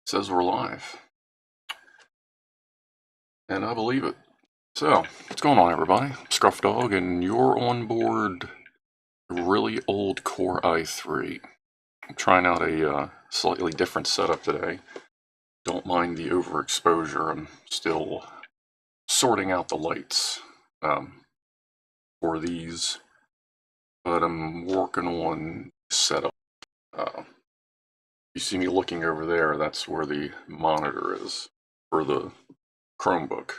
Says we're live. And I believe it. So, what's going on, everybody? Scruff Dog, and you're on board a really old Core i3. I'm trying out a slightly different setup today. Don't mind the overexposure. I'm still sorting out the lights for these, but I'm working on setup. You see me looking over there, that's where the monitor is for the Chromebook,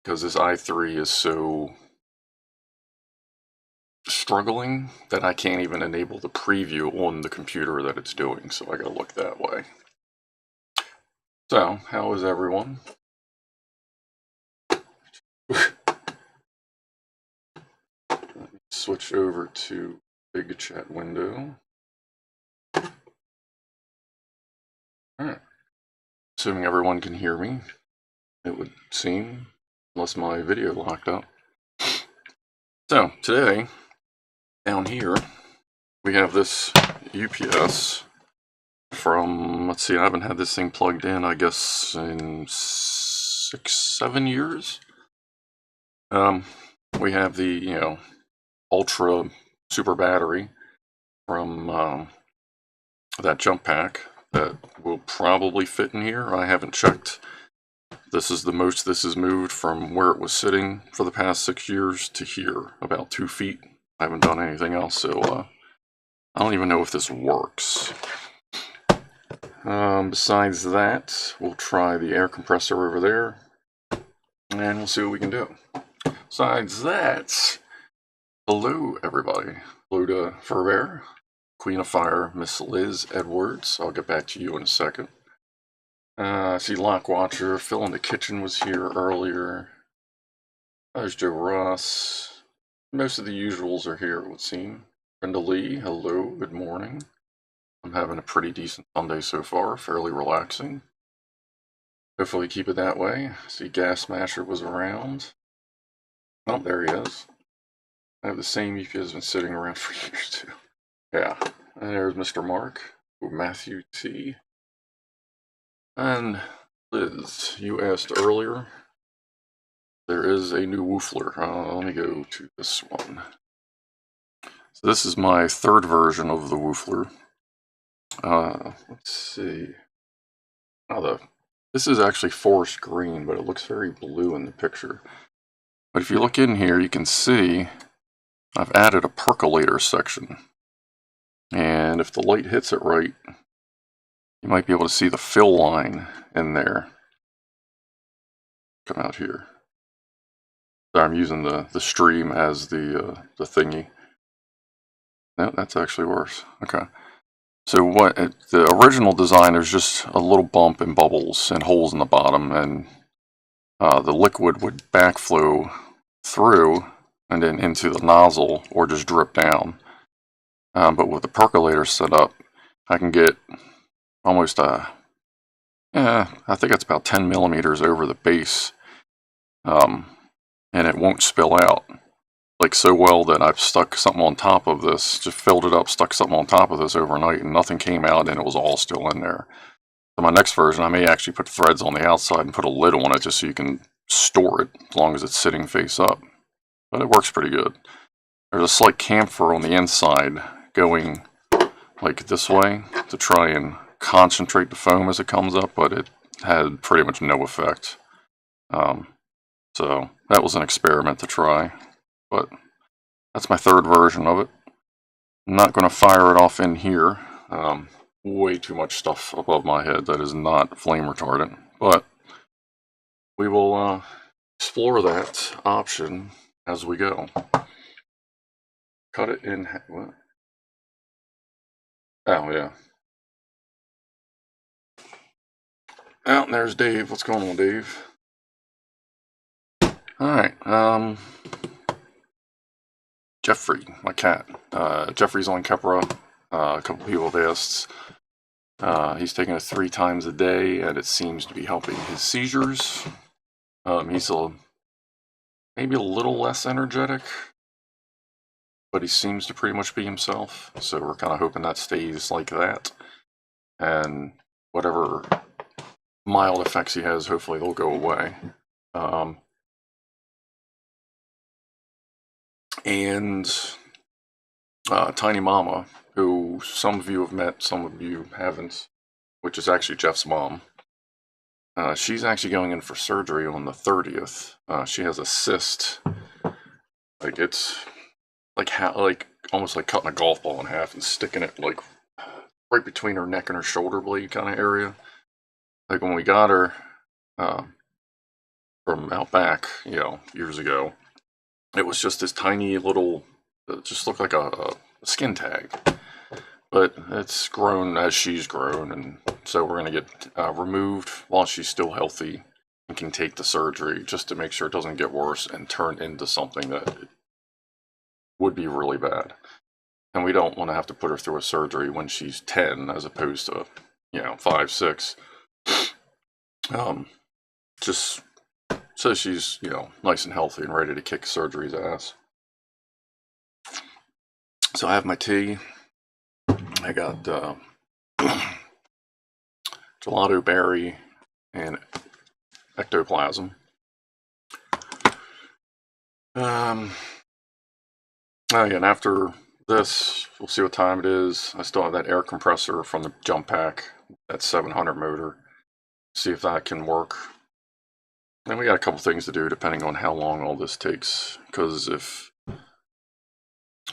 because this i3 is so struggling that I can't even enable the preview on the computer that it's doing, so I gotta look that way. So, how is everyone? Let me switch over to big chat window. Alright. Assuming everyone can hear me, it would seem, unless my video locked up. So, today, down here, we have this UPS from, let's see, I haven't had this thing plugged in, I guess, in 6-7 years. We have the, ultra super battery from that jump pack that will probably fit in here. I haven't checked. This is the most this has moved from where it was sitting for the past 6 years to here, about 2 feet. I haven't done anything else, so I don't even know if this works. Besides that, we'll try the air compressor over there, and we'll see what we can do. Besides that, hello everybody. Hello to Furbear, Queen of Fire, Miss Liz Edwards. I'll get back to you in a second. I see Lockwatcher. Phil in the kitchen was here earlier. There's Joe Ross. Most of the usuals are here, it would seem. Brenda Lee, hello, good morning. I'm having a pretty decent Sunday so far, fairly relaxing. Hopefully keep it that way. I see Gas Smasher was around. Oh, there he is. I have the same UPS has been sitting around for years too. Yeah, and there's Mr. Mark, Matthew T. And Liz, you asked earlier. There is a new woofler. Let me go to this one. So this is my third version of the woofler. Let's see. This is actually forest green, but it looks very blue in the picture. But if you look in here, you can see I've added a percolator section. And if the light hits it right, you might be able to see the fill line in there. Come out here. So I'm using the stream as the thingy. No, that's actually worse. Okay. So the original design, there's just a little bump and bubbles and holes in the bottom, and the liquid would backflow through and then into the nozzle or just drip down. But with the percolator set up, I can get almost I think it's about 10 millimeters over the base, and it won't spill out. Like so well that I've stuck something on top of this, just filled it up, stuck something on top of this overnight, and nothing came out, and it was all still in there. So my next version, I may actually put threads on the outside and put a lid on it just so you can store it as long as it's sitting face up. But it works pretty good. There's a slight chamfer on the inside going like this way to try and concentrate the foam as it comes up, but it had pretty much no effect. So that was an experiment to try. But that's my third version of it. I'm not going to fire it off in here. Way too much stuff above my head that is not flame retardant. But we will explore that option as we go. Cut it in. What? Oh, yeah. Oh, there's Dave. What's going on, Dave? Alright, Jeffrey, my cat. Jeffrey's on Kepra. A couple people have asked. He's taking it 3 times a day, and it seems to be helping his seizures. He's maybe a little less energetic. but he seems to pretty much be himself. So we're kind of hoping that stays like that. And whatever mild effects he has, hopefully they'll go away. And Tiny Mama, who some of you have met, some of you haven't, which is actually Jeff's mom. She's actually going in for surgery on the 30th. She has a cyst. Like it's like almost like cutting a golf ball in half and sticking it like right between her neck and her shoulder blade kind of area. Like when we got her from out back, you know, years ago, it was just this tiny little, it just looked like a skin tag. But it's grown as she's grown, and so we're going to get removed while she's still healthy and can take the surgery just to make sure it doesn't get worse and turn into something that would be really bad. And we don't want to have to put her through a surgery when she's 10 as opposed to, you know, 5, 6. Just so she's, you know, nice and healthy and ready to kick surgery's ass. So I have my tea. I got gelato berry and ectoplasm. Again, after this, we'll see what time it is. I still have that air compressor from the jump pack, that 700 motor. See if that can work. And we got a couple things to do depending on how long all this takes. Because if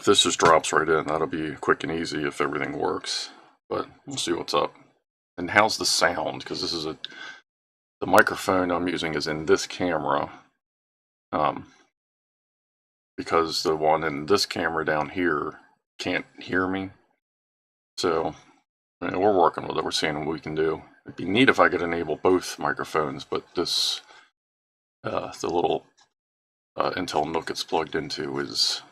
this just drops right in, that'll be quick and easy if everything works. But we'll see what's up. And how's the sound? Because this is the microphone I'm using is in this camera. Because the one in this camera down here can't hear me. So we're working with it. We're seeing what we can do. It'd be neat if I could enable both microphones, but this, the little Intel NUC it's plugged into is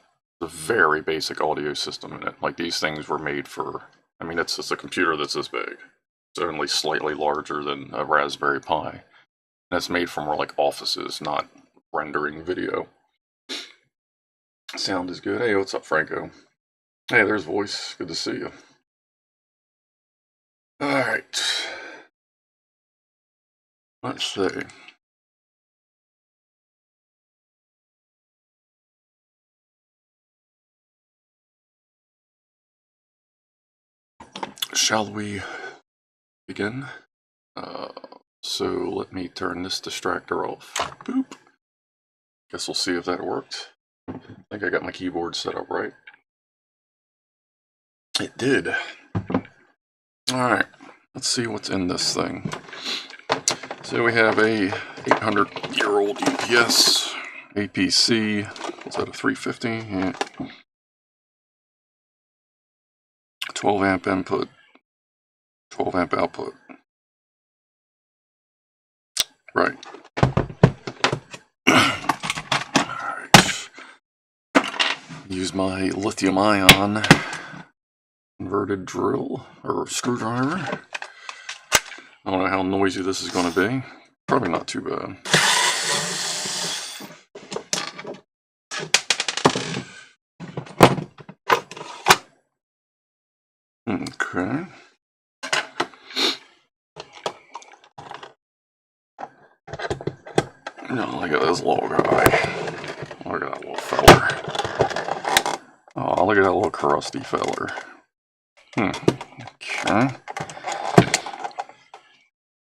the very basic audio system in it. Like these things were made for, I mean, it's just a computer that's this big. It's only slightly larger than a Raspberry Pi. And it's made for more like offices, not rendering video. Sound is good. Hey, what's up, Franco? Hey, there's voice. Good to see you. Alright. Let's see. Shall we begin? So let me turn this distractor off. Boop. Guess we'll see if that worked. I think I got my keyboard set up right. It did. Alright, let's see what's in this thing. So we have a 800-year-old UPS, APC, is that a 350? Yeah. 12 amp input, 12 amp output. Right. Alright. Use my lithium ion converted drill or screwdriver. I don't know how noisy this is going to be. Probably not too bad. Okay. No, look at this little guy. Look at that little feller. Oh, look at that little crusty feller. Okay.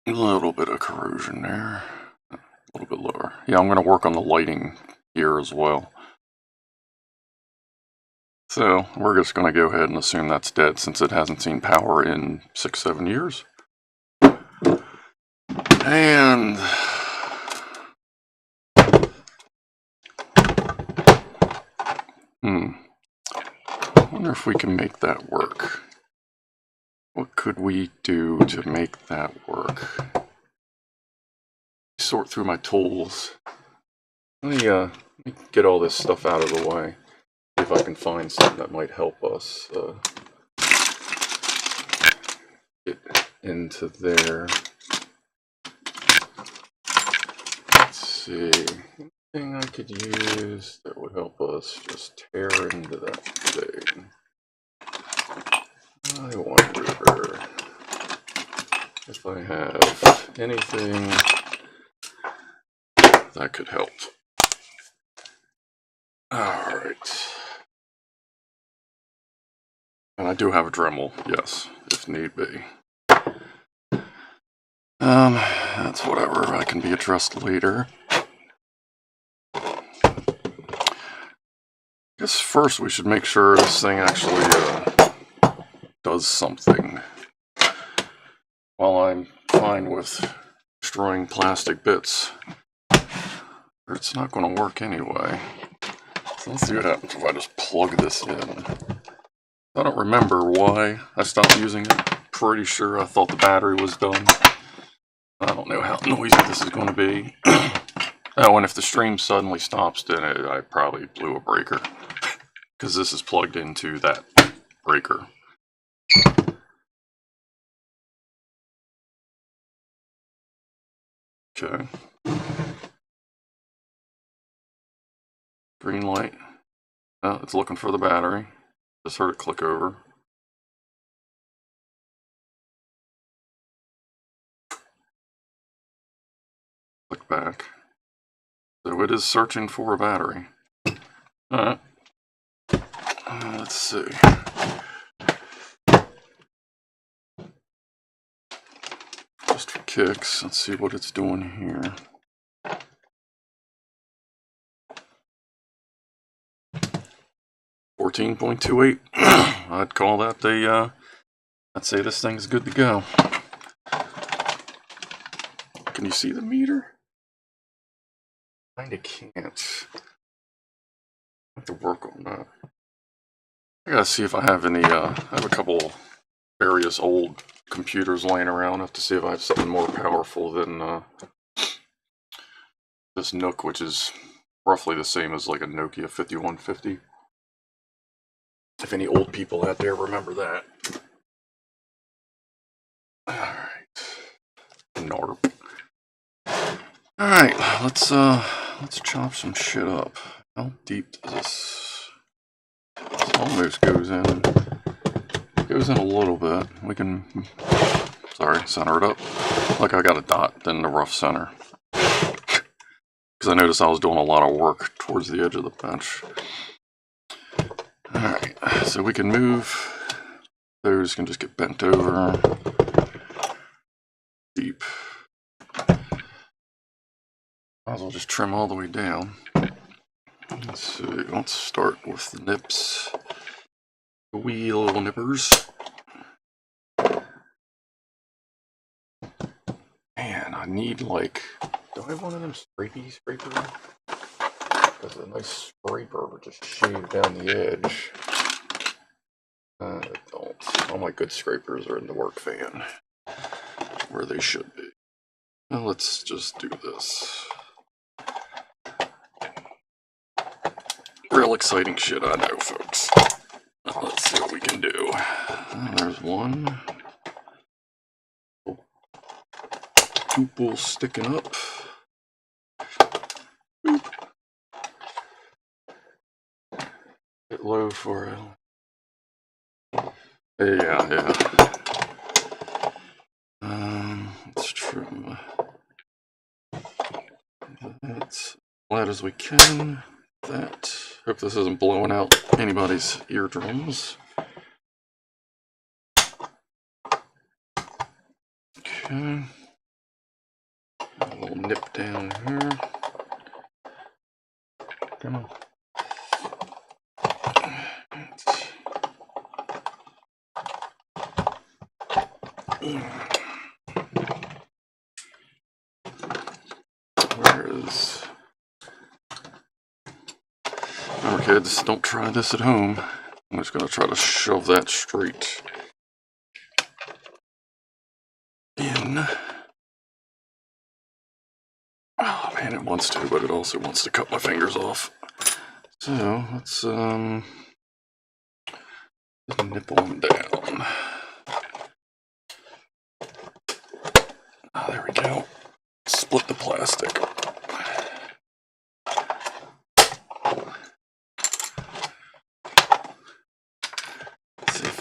A little bit of corrosion there. A little bit lower. Yeah, I'm going to work on the lighting here as well. So, we're just going to go ahead and assume that's dead since it hasn't seen power in 6-7 years. And I wonder if we can make that work. What could we do to make that work? Sort through my tools. Let me get all this stuff out of the way. See if I can find something that might help us get into there. Let's see. Anything I could use that would help us just tear into that thing? I wonder if I have anything that could help. Alright. And I do have a Dremel, yes, if need be. That's whatever, I can be addressed later. I guess first we should make sure this thing actually does something. While I'm fine with destroying plastic bits, it's not going to work anyway. So let's see what happens if I just plug this in. I don't remember why I stopped using it. Pretty sure I thought the battery was done. I don't know how noisy this is going to be. Oh, and if the stream suddenly stops, then I probably blew a breaker. Because this is plugged into that breaker. Okay. Green light. Oh, it's looking for the battery. Just heard it click over. Click back. So it is searching for a battery. Alright. Let's see. Just for kicks, let's see what it's doing here. $14.28. I'd call that I'd say this thing's good to go. Can you see the meter? Kinda can't. I have to work on that. I gotta see if I have any, I have a couple various old computers laying around. I have to see if I have something more powerful than this Nook, which is roughly the same as like a Nokia 5150. If any old people out there remember that. Alright. Narp. Alright, let's chop some shit up. How deep does this? This almost goes in. It goes in a little bit. We can, sorry, center it up. Like I got a dot in the rough center. Because I noticed I was doing a lot of work towards the edge of the bench. Alright, so we can move. Those can just get bent over. Deep. Might as well just trim all the way down. Let's see, let's start with the nips. The wee little nippers. Man, I need like, do I have one of them scrapers? Because a nice scraper would just shave down the edge. I don't. All my good scrapers are in the work van. Where they should be. Now let's just do this. Real exciting shit, I know, folks. Let's see what we can do. There's one. Two pulls sticking up. Boop. Get low for it. Yeah. Let's trim that as flat as we can. That. Hope this isn't blowing out anybody's eardrums. Okay. A little nip down here. Come on. Where is... Remember, kids, don't try this at home. I'm just going to try to shove that straight in. Oh man, it wants to, but it also wants to cut my fingers off. So, let's just nipple them down. Oh, there we go. Split the plastic.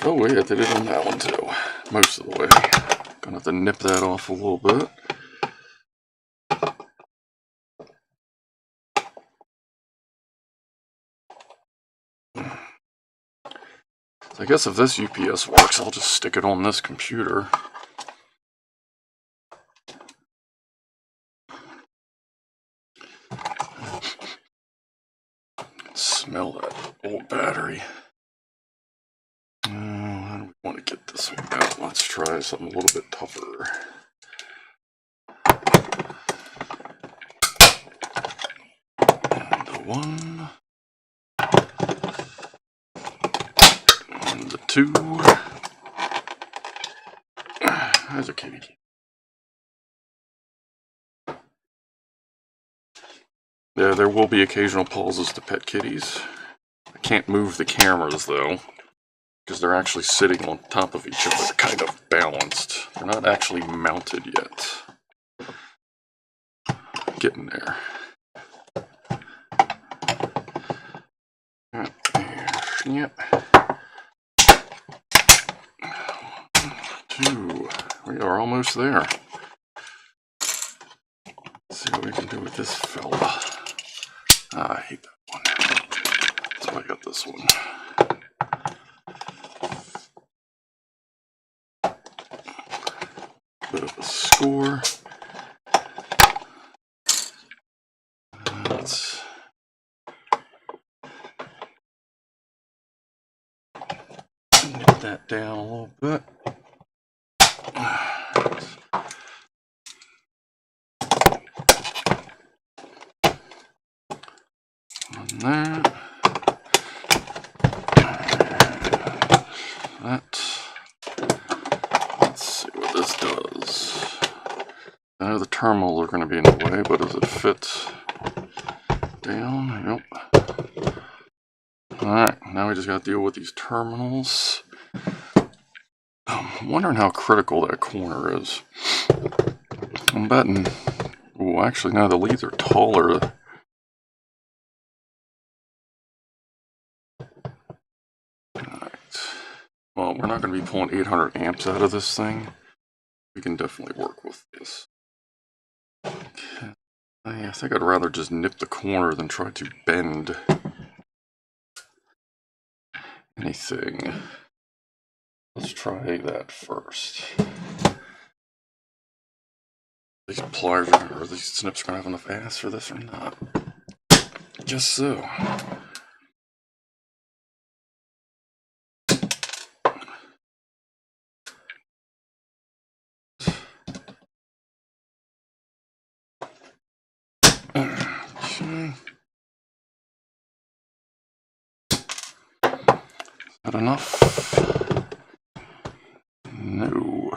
Oh wait, I did it on that one too. Most of the way. Gonna have to nip that off a little bit. I guess if this UPS works, I'll just stick it on this computer. Smell that old battery. How do we want to get this one out? Let's try something a little bit tougher. And the 1. And the 2. There's a kitty. Yeah, there will be occasional pauses to pet kitties. I can't move the cameras though, because they're actually sitting on top of each other, kind of balanced. They're not actually mounted yet. Getting there. Yep. 2. We are almost there. Let's see what we can do with this fella. I hate that one. That's why I got this one. Bit of a score. Let's nip that down a little bit. On that. Let's see what this does. I know the terminals are going to be in the way, but does it fit down? Nope. Alright, now we just got to deal with these terminals. I'm wondering how critical that corner is. I'm betting... Oh, actually, no, the leads are taller. Alright. Well, we're not going to be pulling 800 amps out of this thing. We can definitely work with this. Okay. I think I'd rather just nip the corner than try to bend anything. Let's try that first. These pliers or these snips are gonna have enough ass for this or not? Just so. Okay. Is that enough? No.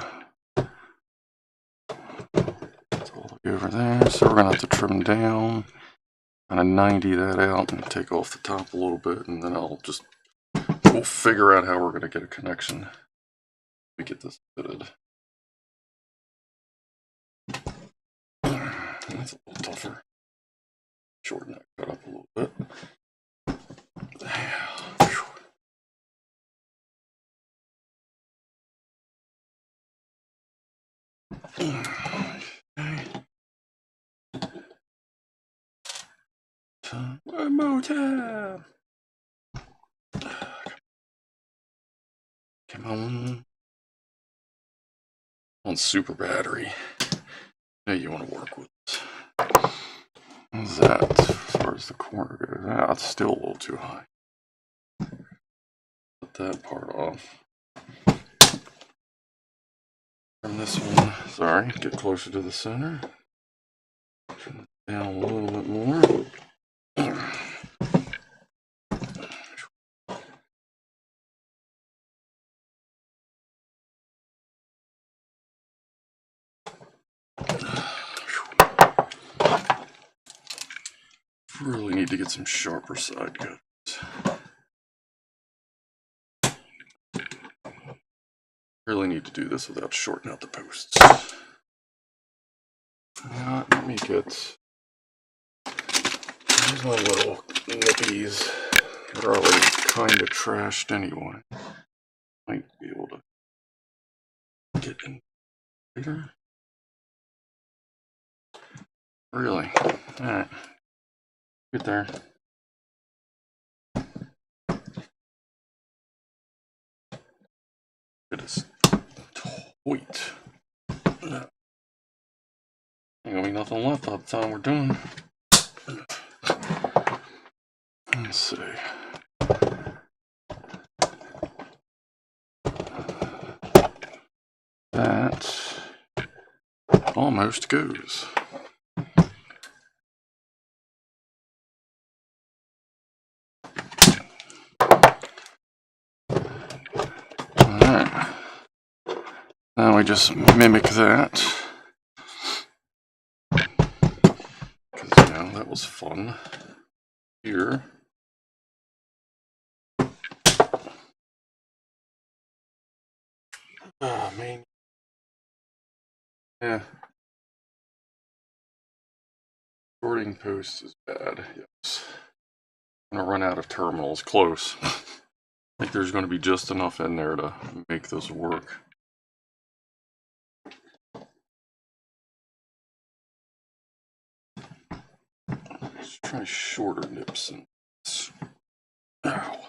It's all the way over there, so we're gonna have to trim down. Kind of 90 that out and take off the top a little bit, and then we'll figure out how we're gonna get a connection. We get this fitted. That's a little tougher. Shorten that cut up a little bit. One more time. Come on, super battery. Now you want to work with it. How's that? As far as the corner goes, that's still a little too high. Put that part off. From this one, sorry, get closer to the center. Turn it down a little bit more. Really need to get some sharper side cuts. Really need to do this without shorting out the posts. Let me get... Here's my little nippies. They're already kind of trashed anyway. Might later. Really? Alright. Get there. It is tight. Ain't gonna be nothing left by the time we're done. Let's see. That almost goes. Alright. Now we just mimic that. Because, you know, that was fun. Here. Oh, man. Yeah. Sorting post is bad, yes. I'm gonna run out of terminals close. I think there's gonna be just enough in there to make this work. Let's try shorter nips and ow.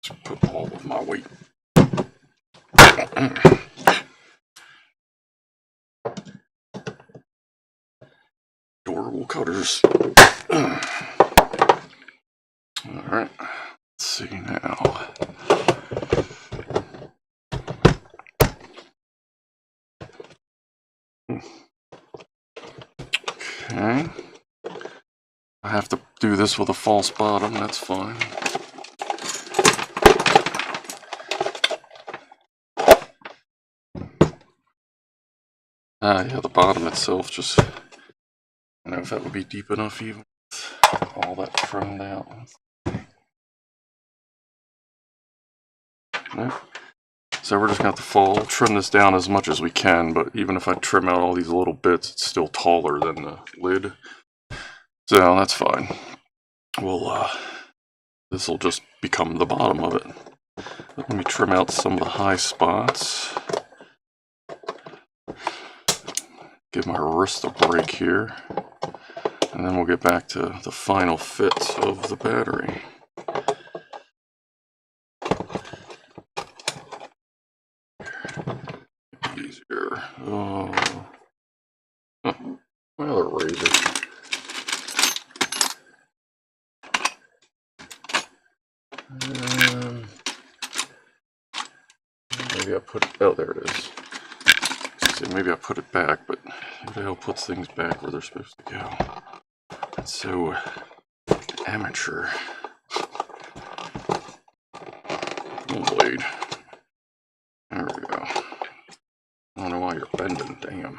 Let's put all of my weight. Durable cutters. Alright, let's see now. Okay. I have to do this with a false bottom, that's fine. Yeah, the bottom itself just, I don't know if that would be deep enough even with all that trimmed out. Nope. So we're just going to have to trim this down as much as we can, but even if I trim out all these little bits, it's still taller than the lid. So that's fine. We'll, this will just become the bottom of it. But let me trim out some of the high spots. Give my wrist a break here. And then we'll get back to the final fit of the battery. Easier. Oh, my other razor. Maybe I put it, oh, there it is. See, maybe I put it back, but who the hell puts things back where they're supposed to go? That's so amateur. Blade. There we go. I don't know why you're bending, damn.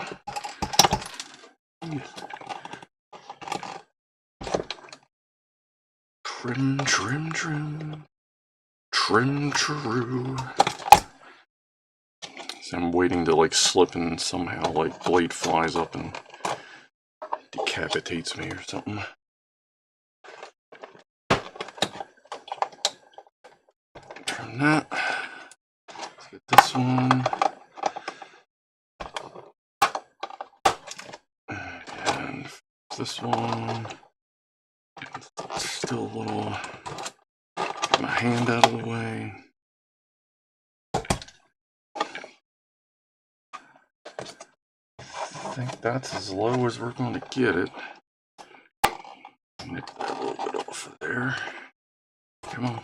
Trim, trim, trim. Trim, true. So I'm waiting to like slip and somehow like blade flies up and decapitates me or something. Trim that. Let's get this one. And this one. Still a little. Get my hand out of the way. I think that's as low as we're going to get it. Nip that a little bit off of there. Come on.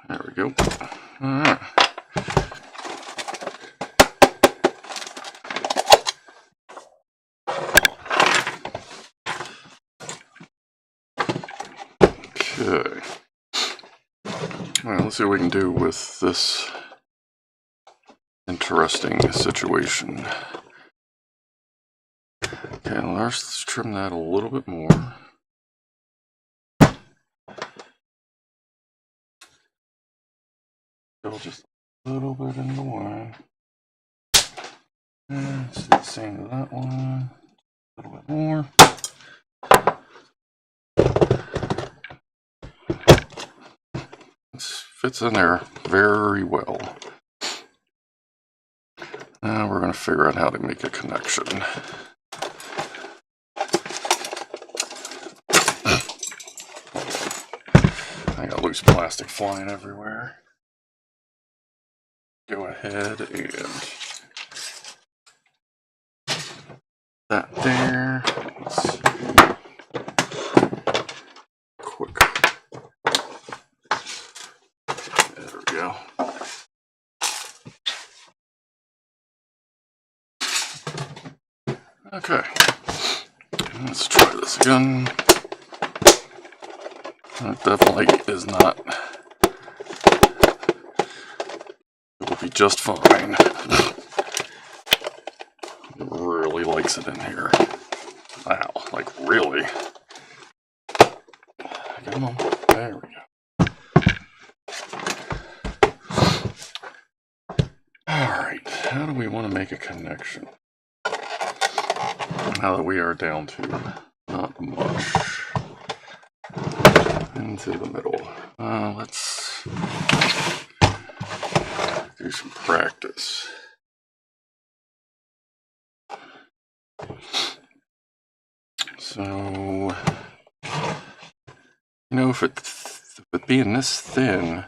There we go. Alright. Okay. Alright, let's see what we can do with this interesting situation. Okay, let's trim that a little bit more. Still just a little bit in the way. And let's do the same to that one. A little bit more. This fits in there very well. Now we're going to figure out how to make a connection. I got loose plastic flying everywhere. Go ahead and that there. Let's quick. There we go. Okay. Let's try this again. That definitely is not. It will be just fine. It really likes it in here. Wow, like really. Come on. There we go. Alright, how do we want to make a connection? Now that we are down to not much. Into the middle. Let's do some practice. So, you know, if it being this thin, it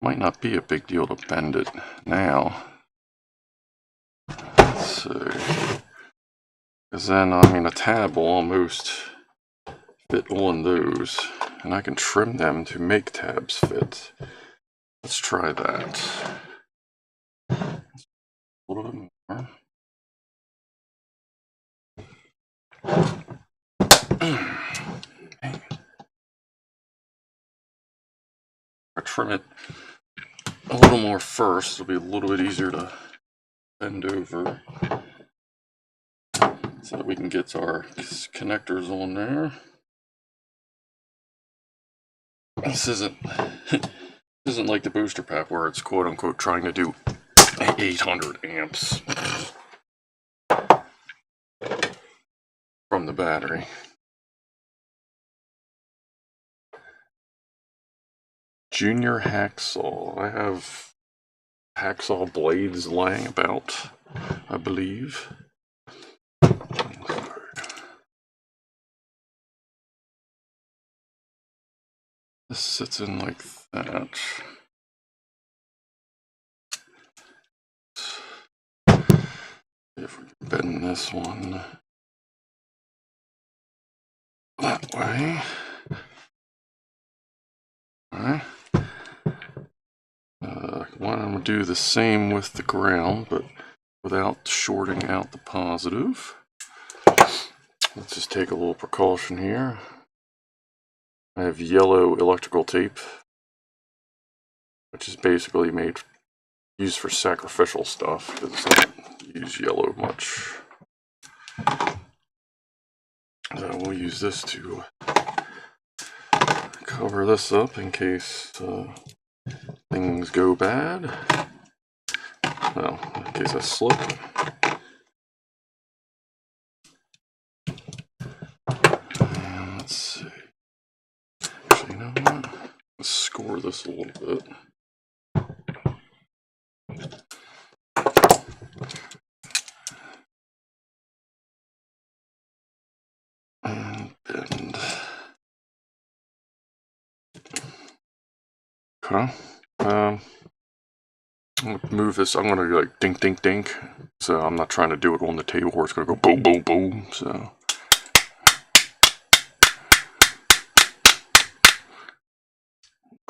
might not be a big deal to bend it now. Let's see. Because then, I mean, a tab will almost fit on those, and I can trim them to make tabs fit. Let's try that. A little bit more. I'll trim it a little more first. It'll be a little bit easier to bend over so that we can get our connectors on there. This isn't like the booster pack where it's quote unquote trying to do 800 amps from the battery. Junior hacksaw. I have hacksaw blades lying about, I believe. This sits in like that. If we can bend this one that way. Alright. I'm going to do the same with the ground, but without shorting out the positive. Let's just take a little precaution here. I have yellow electrical tape, which is basically used for sacrificial stuff, because I don't use yellow much. So we'll use this to cover this up in case things go bad. Well, in case I slip. And let's see. Actually, you know what? Let's score this a little bit. And bend. Okay. I'm gonna move this. I'm gonna like dink, dink, dink. So I'm not trying to do it on the table where it's gonna go boom, boom, boom. So.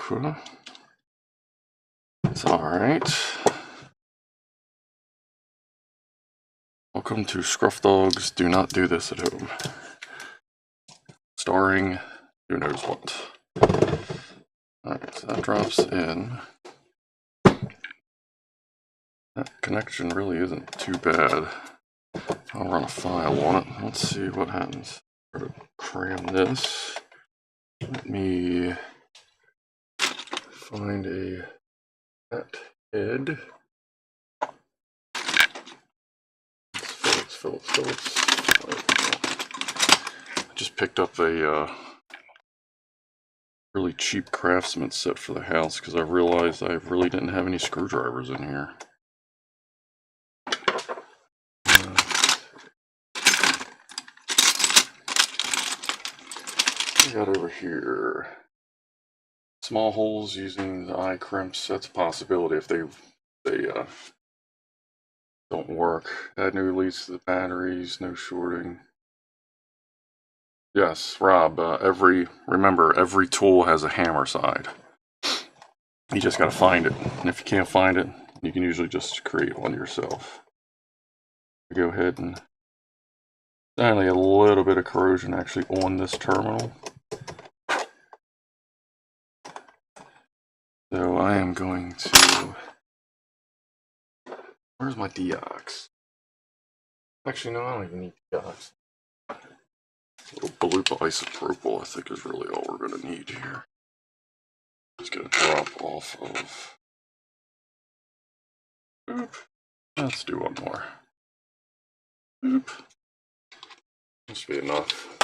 Okay. It's alright. Welcome to Scruff Dogs. Do not do this at home. Starring who knows what. Alright, so that drops in. That connection really isn't too bad. I'll run a file on it. Let's see what happens. Try to cram this. Let me find a fat head. Phillips. I just picked up a really cheap Craftsman set for the house because I realized I really didn't have any screwdrivers in here. We got over here small holes using the eye crimps. That's a possibility if they don't work. Add new leads to the batteries. No shorting. Yes, Rob. Remember, every tool has a hammer side. You just gotta find it, and if you can't find it, you can usually just create one yourself. Go ahead and only a little bit of corrosion actually on this terminal. So I am going to. Where's my deox? Actually, no, I don't even need deox. A little Belupa isopropyl, I think, is really all we're going to need here. Just going to drop off of. Oop. Let's do one more. Oop. This should be enough.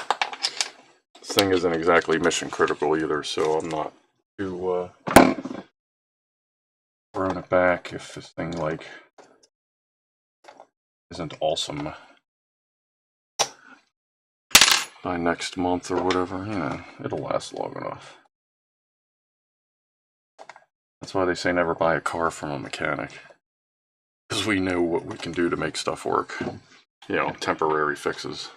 This thing isn't exactly mission critical either, so I'm not too throwing it back if this thing like isn't awesome by next month or whatever. Yeah, it'll last long enough. That's why they say never buy a car from a mechanic, because we know what we can do to make stuff work. You know, temporary fixes.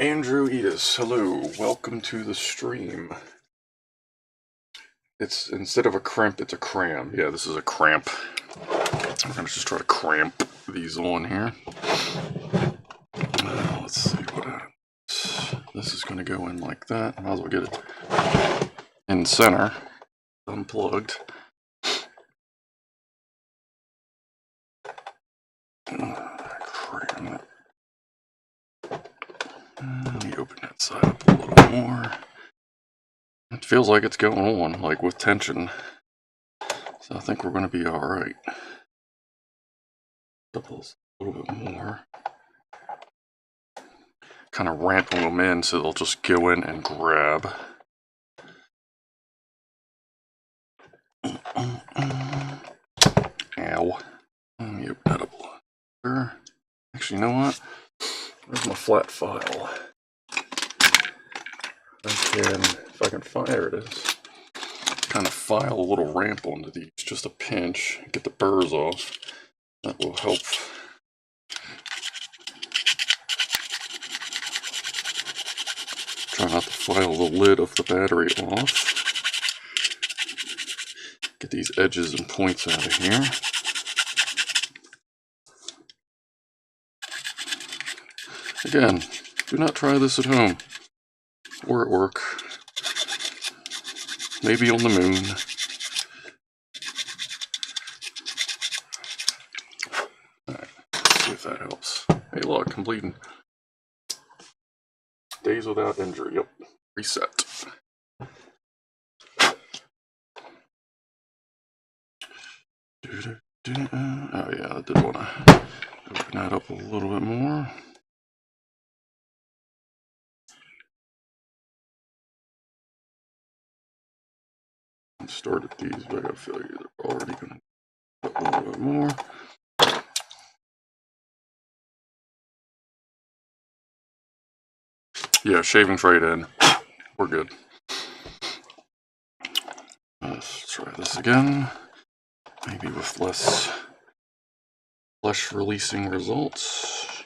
Andrew Edis, hello, welcome to the stream. It's, instead of a crimp, it's a cram. Yeah, this is a cramp. I'm gonna just try to cramp these on here. Let's see what happens. This is gonna go in like that. Might as well get it in center, unplugged. Cram it. Let me open that side up a little more. It feels like it's going on, like with tension. So I think we're going to be alright. Doubles a little bit more. Kind of ramping them in so they'll just go in and grab. Ow. Let me open that up a little. Actually, you know what? Where's my flat file? If I can find, there it is. Kind of file a little ramp onto these, just a pinch, get the burrs off. That will help. Try not to file the lid of the battery off. Get these edges and points out of here. Again, do not try this at home or at work. Maybe on the moon. Alright, let's see if that helps. Hey look, completing. Days without injury, yep. Reset. Oh yeah, I did want to open that up a little bit more. I started these, but I feel like they're already going to put a little bit more. Yeah, shaving trade in. We're good. Let's try this again. Maybe with less flesh releasing results.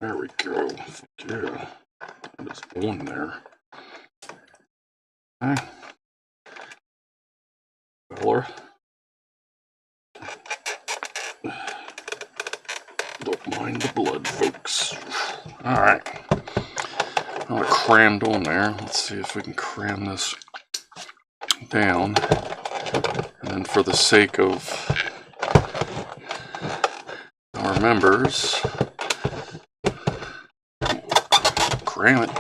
There we go. Yeah. It is on there. Okay. Color. Don't mind the blood, folks. Alright. Now it crammed on there. Let's see if we can cram this down. And then for the sake of our members, cram it.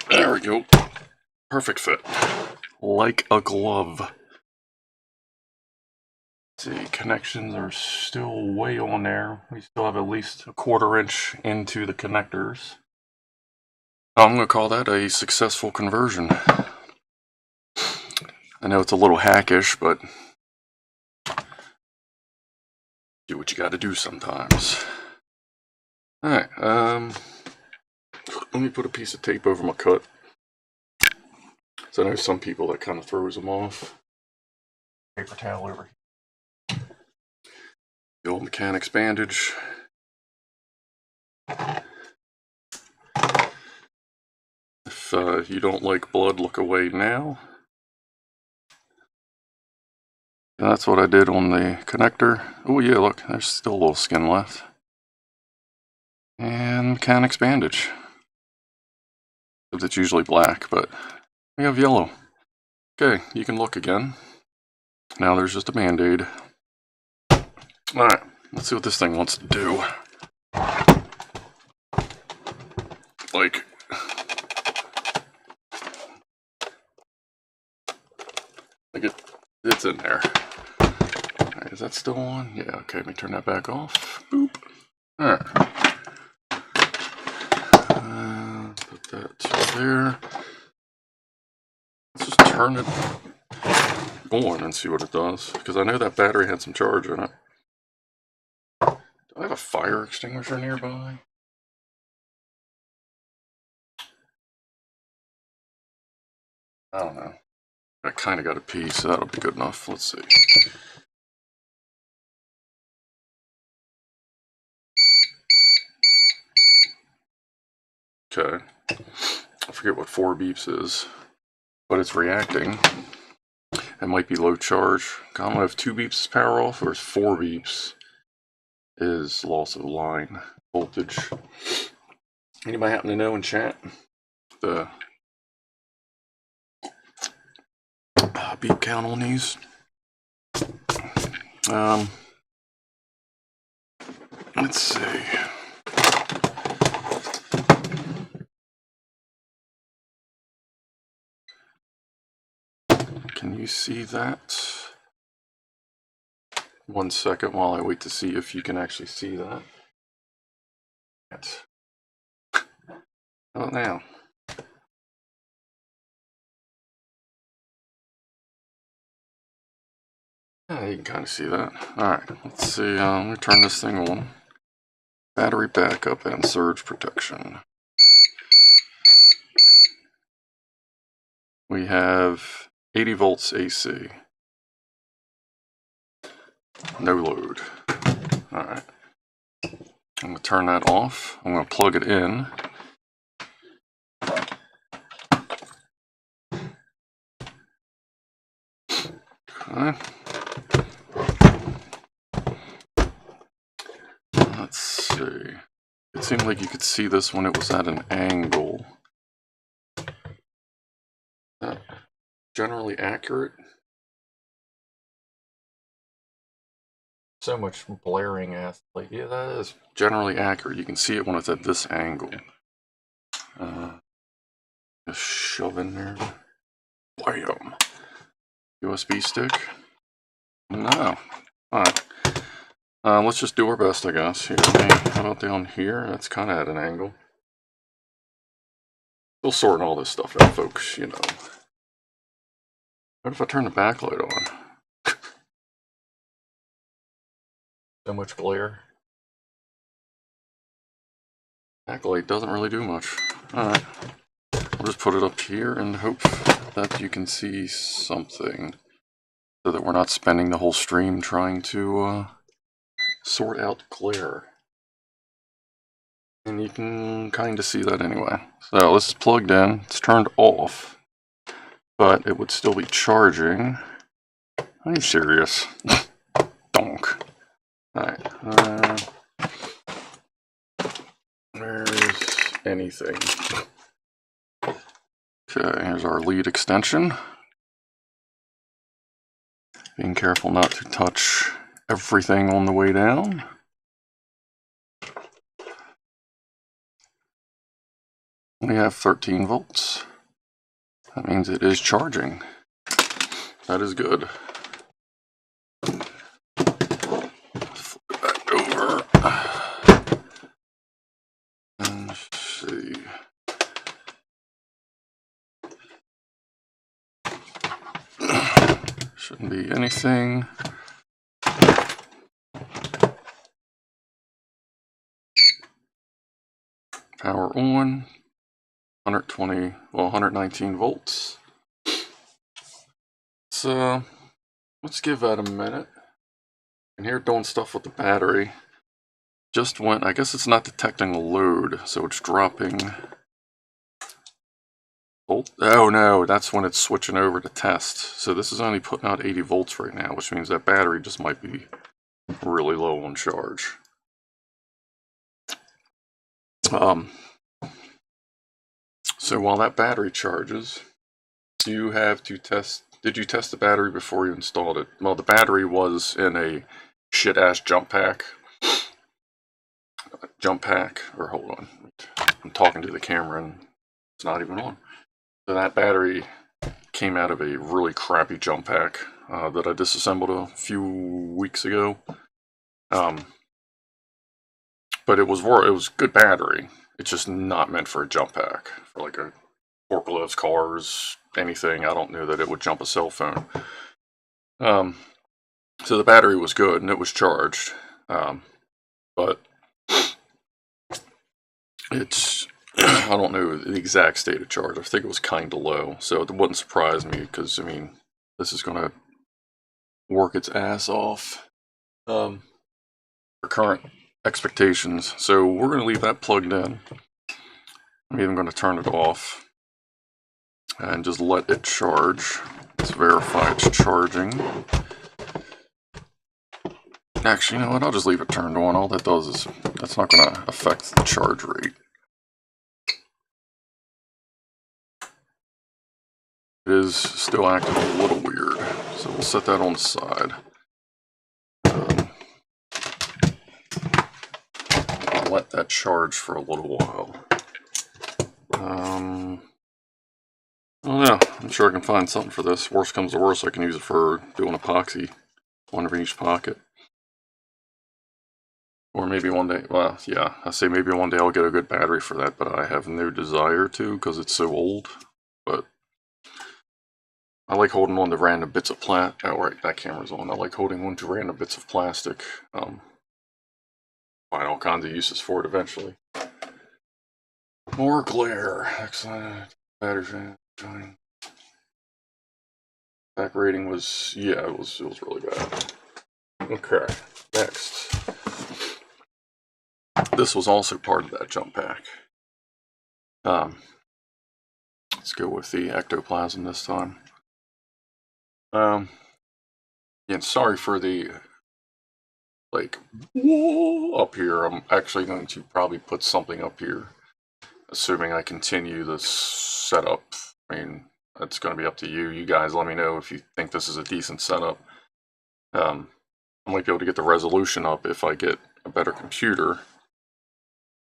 There we go. Perfect fit. like a glove. Let's see, connections are still way on there. We still have at least a 1/4 inch into the connectors. I'm going to call that a successful conversion. I know it's a little hackish, but do what you got to do sometimes. Alright, let me put a piece of tape over my cut. So I know some people that kind of throws them off. Paper towel over here. The old mechanics bandage. If you don't like blood, look away now. And that's what I did on the connector. Oh yeah, look, there's still a little skin left. And mechanics bandage. It's usually black, but we have yellow. Okay, you can look again. Now there's just a band-aid. Alright, let's see what this thing wants to do. Like, it's in there. Alright, is that still on? Yeah, okay, let me turn that back off. Boop. Alright. Put that to there. Let's just turn it on and see what it does, because I know that battery had some charge in it. Do I have a fire extinguisher nearby? I don't know. I kind of got a piece, so that'll be good enough. Let's see. Okay. I forget what 4 beeps is, but it's reacting. It might be low charge. I don't know if 2 beeps is power off or 4 beeps is loss of line voltage. Anybody happen to know in chat the beep count on these? Let's see. Can you see that? 1 second while I wait to see if you can actually see that. Oh, now. Yeah, you can kind of see that. Alright, let's see. Let me turn this thing on. Battery backup and surge protection. We have 80 volts AC. No load. Alright. I'm going to turn that off. I'm going to plug it in. Okay. Let's see. It seemed like you could see this when it was at an angle. Generally accurate. So much blaring athlete. Yeah, that is generally accurate. You can see it when it's at this angle. Just shove in there. Bam. USB stick? No. Alright. Let's just do our best, I guess. Here, how about down here? That's kind of at an angle. Still sorting all this stuff out, folks, you know. What if I turn the backlight on? So much glare. Backlight doesn't really do much. Alright. We'll just put it up here and hope that you can see something, so that we're not spending the whole stream trying to sort out glare. And you can kind of see that anyway. So this is plugged in, it's turned off, but it would still be charging. Are you serious? Donk. Alright, where's anything? Okay, here's our lead extension. Being careful not to touch everything on the way down. We have 13 volts. That means it is charging. that is good. Flip it back over. And let's see. Shouldn't be anything. Power on. 119 volts. So let's give that a minute. And here doing stuff with the battery. Just went, I guess it's not detecting the load, so it's dropping volt. Oh no, that's when it's switching over to test. So this is only putting out 80 volts right now, which means that battery just might be really low on charge. So while that battery charges, you have to test. Did you test the battery before you installed it? Well, the battery was in a shit-ass jump pack. Or hold on. I'm talking to the camera and it's not even on. So that battery came out of a really crappy jump pack that I disassembled a few weeks ago. But it was good battery. It's just not meant for a jump pack. For like a forklifts, cars, anything. I don't know that it would jump a cell phone. So the battery was good and it was charged. But it's, I don't know the exact state of charge. I think it was kind of low. So it wouldn't surprise me because, I mean, this is going to work its ass off for current expectations. So we're going to leave that plugged in. I'm even going to turn it off and just let it charge. Let's verify it's charging. Actually, you know what? I'll just leave it turned on. All that does is, that's not going to affect the charge rate. It is still acting a little weird, so we'll set that on the side. I'll let that charge for a little while. Oh yeah, I'm sure I can find something for this. Worst comes to worst, I can use it for doing epoxy, one for each pocket. Or maybe one day, well, yeah, I say maybe one day I'll get a good battery for that, but I have no desire to because it's so old. But I like holding on to random bits of plastic. Oh, right, that camera's on. I like holding on to random bits of plastic. Find all kinds of uses for it eventually. More glare. Excellent. Battery fan. Back rating was, yeah, it was really bad. Okay, next. This was also part of that jump pack. Let's go with the ectoplasm this time. Yeah, sorry for the, like, up here. I'm actually going to probably put something up here, assuming I continue this setup. I mean, it's going to be up to you. You guys let me know if you think this is a decent setup. I might be able to get the resolution up if I get a better computer.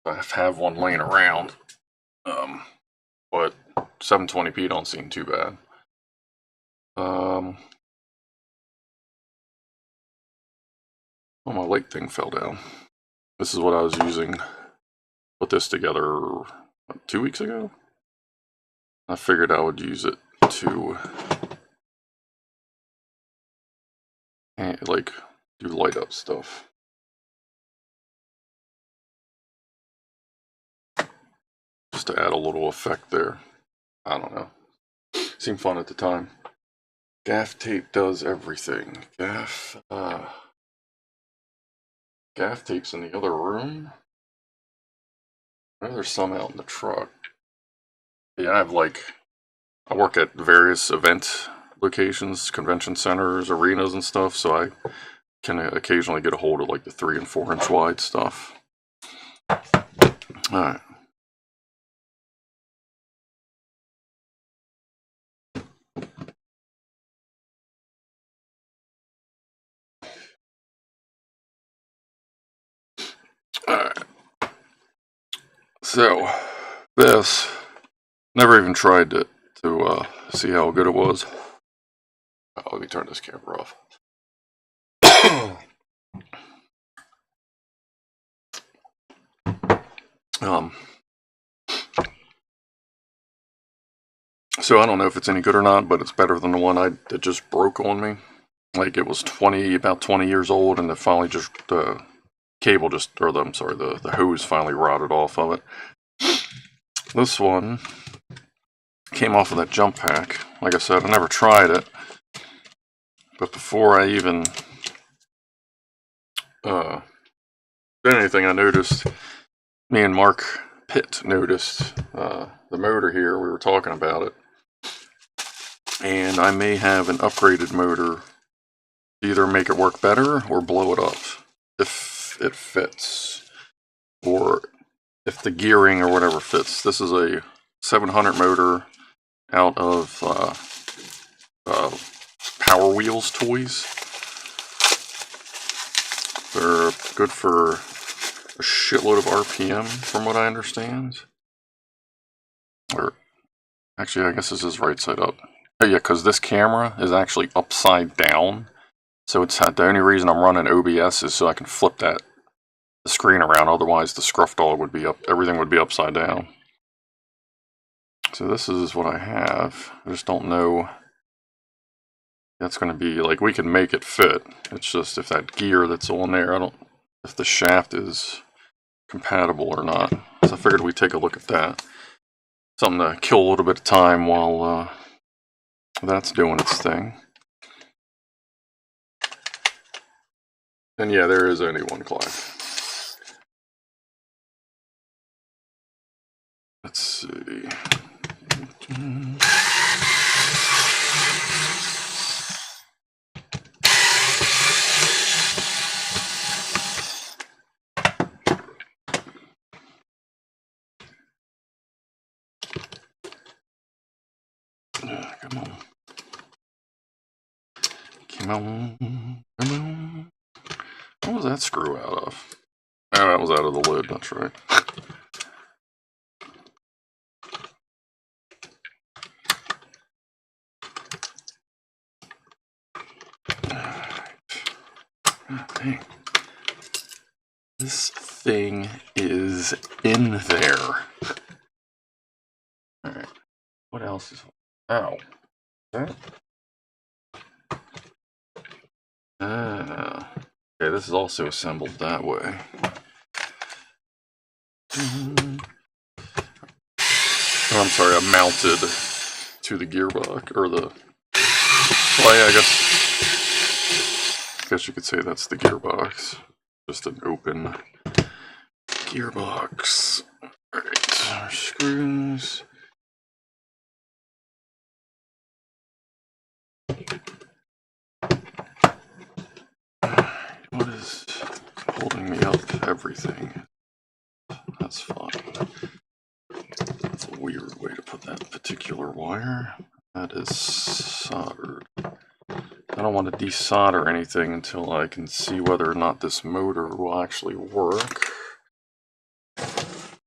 I have one laying around. But 720p don't seem too bad. Oh, my light thing fell down. This is what I was using. Put this together, what, 2 weeks ago? I figured I would use it to, like, do light up stuff. Just to add a little effect there. I don't know. Seemed fun at the time. Gaff tape does everything. Gaff tape's in the other room. I know there's some out in the truck. Yeah, I work at various event locations, convention centers, arenas and stuff, so I can occasionally get a hold of like the 3 and 4 inch wide stuff. Alright. Alright. So, this, never even tried it to see how good it was. Oh, let me turn this camera off. So I don't know if it's any good or not, but it's better than the one that just broke on me. Like it was about 20 years old, and it finally just the cable just, or the, I'm sorry, the hose finally rotted off of it. This one came off of that jump pack. Like I said, I never tried it, but before I even did anything, I noticed, me and Mark Pitt noticed the motor here. We were talking about it, and I may have an upgraded motor, either make it work better or blow it up if it fits, or if the gearing or whatever fits. This is a 700 motor out of Power Wheels toys. They're good for a shitload of RPM, from what I understand. Or actually, I guess this is right side up. Oh yeah, because this camera is actually upside down. So it's the only reason I'm running OBS is so I can flip the screen around. Otherwise, the scruff dog would be up. Everything would be upside down. So this is what I have. I just don't know. That's going to be like, we can make it fit. It's just if that gear that's on there, if the shaft is compatible or not. So I figured we'd take a look at that. Something to kill a little bit of time while that's doing its thing. And yeah, there is only one Clive. Let's see. Come on. Come on. Come on. What was that screw out of? Oh, that was out of the lid, that's right. Oh, dang. This thing is in there. Alright. What else is... Ow. That? Ah. Okay, this is also assembled that way. Oh, I'm sorry, I'm mounted to the gearbox, or the... Well, yeah, I guess you could say that's the gearbox. Just an open gearbox. Alright, our screws. What is holding me up? Everything. That's fine. That's a weird way to put that particular wire. That is soldered. I don't want to desolder anything until I can see whether or not this motor will actually work. So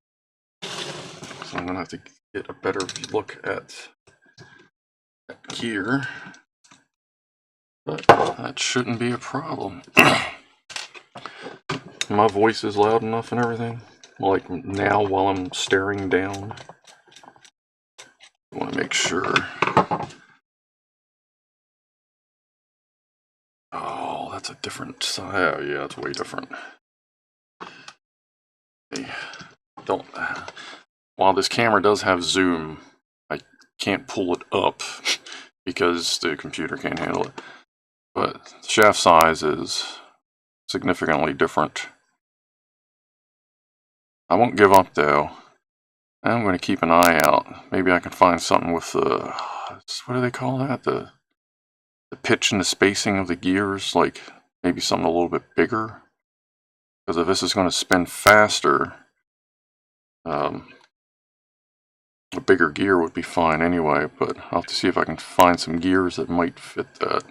I'm going to have to get a better look at that gear. But that shouldn't be a problem. My voice is loud enough and everything. Like now while I'm staring down. I want to make sure. Oh, that's a different side. Oh, yeah, it's way different. Hey, while this camera does have zoom, I can't pull it up because the computer can't handle it. But the shaft size is significantly different. I won't give up though. I'm going to keep an eye out. Maybe I can find something with the, what do they call that? The pitch and the spacing of the gears, like maybe something a little bit bigger. Because if this is going to spin faster, a bigger gear would be fine anyway, but I'll have to see if I can find some gears that might fit that.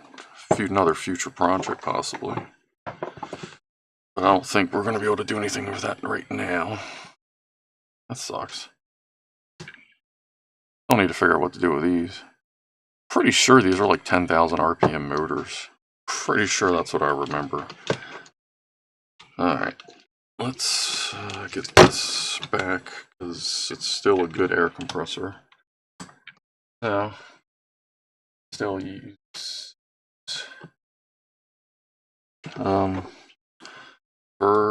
Another future project, possibly. But I don't think we're going to be able to do anything with that right now. That sucks. I'll need to figure out what to do with these. pretty sure these are like 10,000 RPM motors. Pretty sure that's what I remember. Alright, let's get this back, because it's still a good air compressor. Now, still use for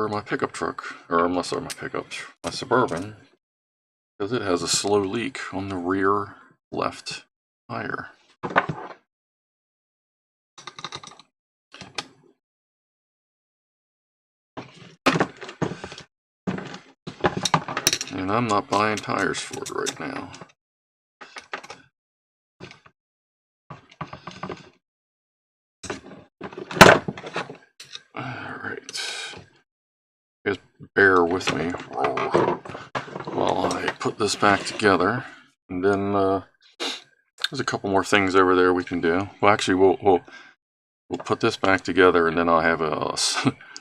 my pickup truck, or unless my pickup, my Suburban, because it has a slow leak on the rear left tire. And I'm not buying tires for it right now. Alright. Just bear with me while I put this back together. And then there's a couple more things over there we can do. Well, actually, we'll put this back together, and then I'll have a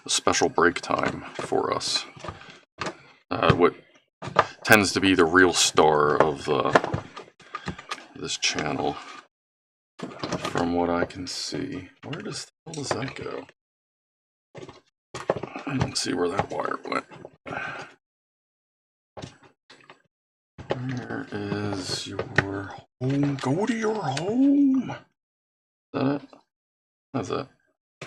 special break time for us. What tends to be the real star of this channel, from what I can see. Where does that go? I didn't see where that wire went. Where is your home? Go to your home! Is that it? That's it. I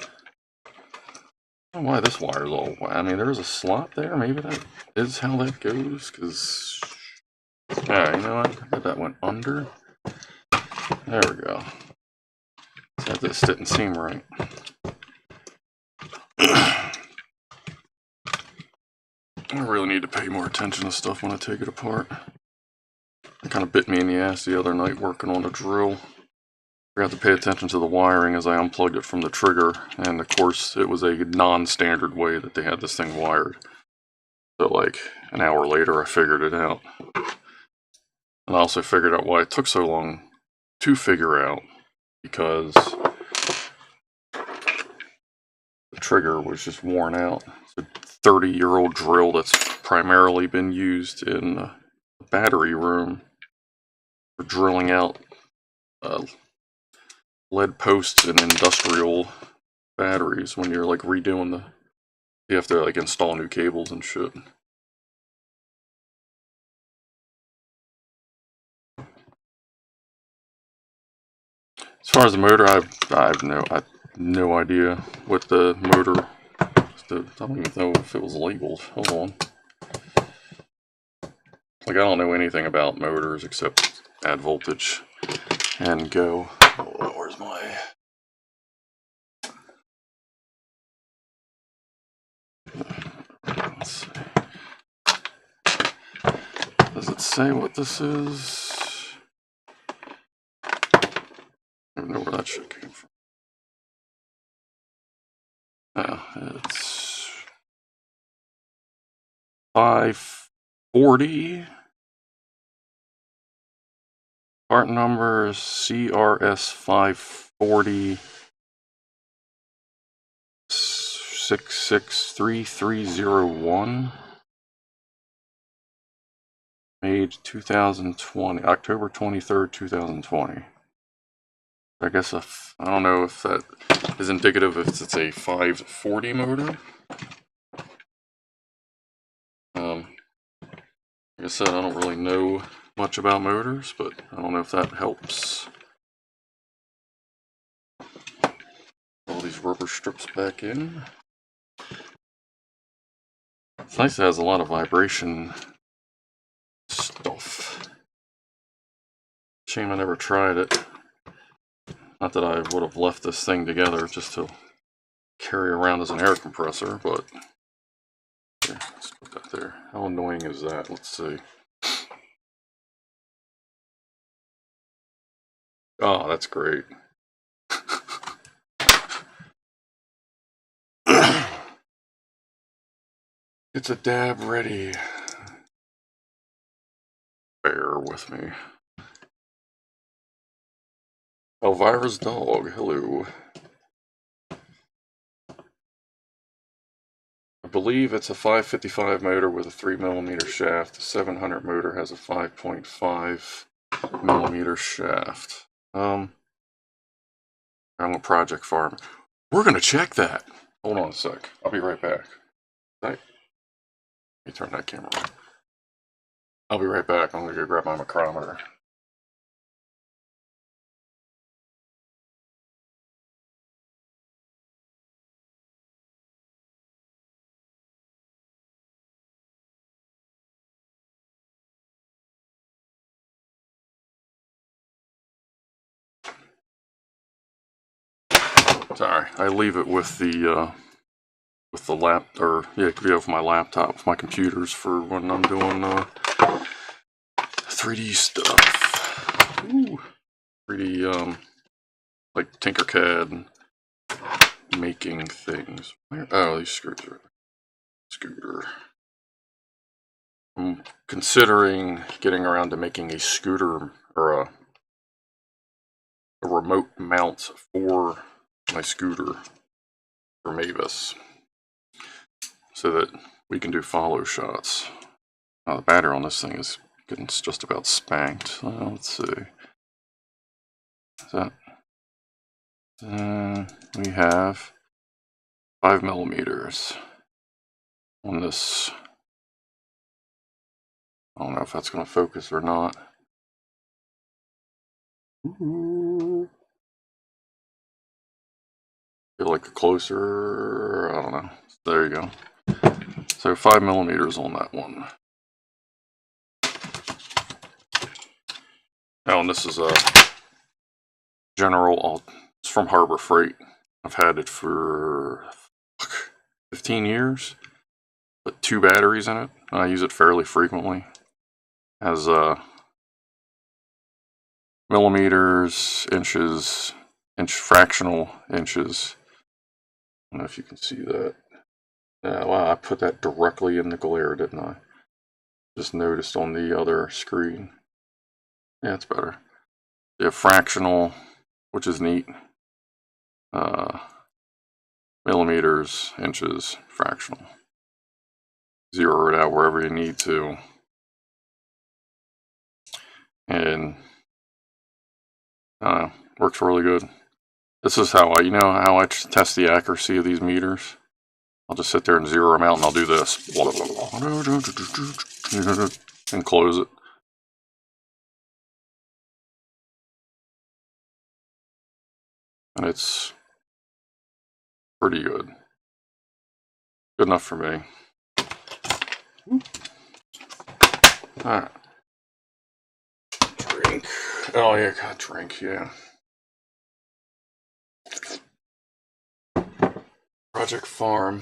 don't know why this wire's all wet. I mean, there's a slot there. Maybe that is how that goes, because... Yeah, you know what? I bet that went under. There we go. So this didn't seem right. I really need to pay more attention to stuff when I take it apart. It kind of bit me in the ass the other night working on a drill. I forgot to pay attention to the wiring as I unplugged it from the trigger, and of course it was a non-standard way that they had this thing wired. So like an hour later I figured it out. And I also figured out why it took so long to figure out, because the trigger was just worn out. It's a 30-year-old drill that's primarily been used in the battery room for drilling out lead posts in industrial batteries when you're like redoing the... You have to like install new cables and shit. As far as the motor, I have no idea what the motor... I don't even know if it was labeled. Hold on. Like, I don't know anything about motors except add voltage and go. Oh, where's my... Let's see. Does it say what this is? I don't know where that shit came from. Oh, it's 540. Part number is CRS 540 663301. Made 2020, October 23rd, 2020. I guess I don't know if that is indicative if it's a 540 motor. Like I said, I don't really know much about motors, but I don't know if that helps. All these rubber strips back in. It's nice it has a lot of vibration stuff. Shame I never tried it. Not that I would have left this thing together just to carry around as an air compressor, but here, let's put that there. How annoying is that? Let's see. Oh, that's great. It's a dab ready. Bear with me. Elvira's dog, hello. I believe it's a 555 motor with a 3mm shaft. The 700 motor has a 5.5mm shaft. I'm a project farm. We're gonna check that. Hold on a sec. I'll be right back. Let me turn that camera on. I'll be right back. I'm gonna go grab my micrometer. Sorry, I leave it with the with my laptop, with my computers for when I'm doing 3D stuff. Ooh. 3D like Tinkercad, making things. Oh, these screws are scooter. I'm considering getting around to making a scooter or a remote mount for my scooter for Mavis, so that we can do follow shots. The battery on this thing is getting just about spanked. Let's see. Is that? We have 5mm on this. I don't know if that's going to focus or not. Ooh. Feel like a closer, I don't know. There you go. So 5mm on that one. Oh, and this is a General. It's from Harbor Freight. I've had it for 15 years. Put 2 batteries in it. I use it fairly frequently. Has millimeters, inches, fractional inches. I don't know if you can see that. Wow, I put that directly in the glare, didn't I? Just noticed on the other screen. Yeah, it's better. They have fractional, which is neat. Millimeters, inches, fractional. Zero it out wherever you need to. And works really good. This is how I test the accuracy of these meters. I'll just sit there and zero them out, and I'll do this and close it. And it's pretty good. Good enough for me. Alright. Drink. Oh yeah, got drink, yeah. Project Farm,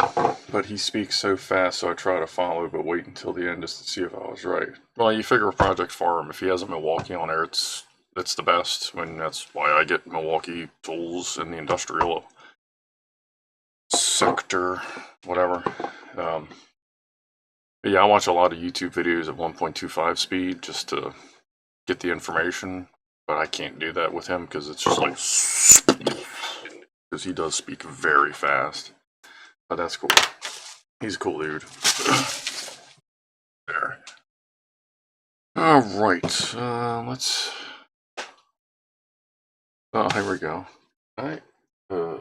but he speaks so fast, so I try to follow, but wait until the end just to see if I was right. Well, you figure with Project Farm, if he has a Milwaukee on there, it's the best. That's why I get Milwaukee tools in the industrial sector, whatever. But yeah, I watch a lot of YouTube videos at 1.25 speed just to get the information, but I can't do that with him because it's just like, because he does speak very fast. But that's cool. He's a cool dude. There. Alright, let's... Oh, here we go. Alright. I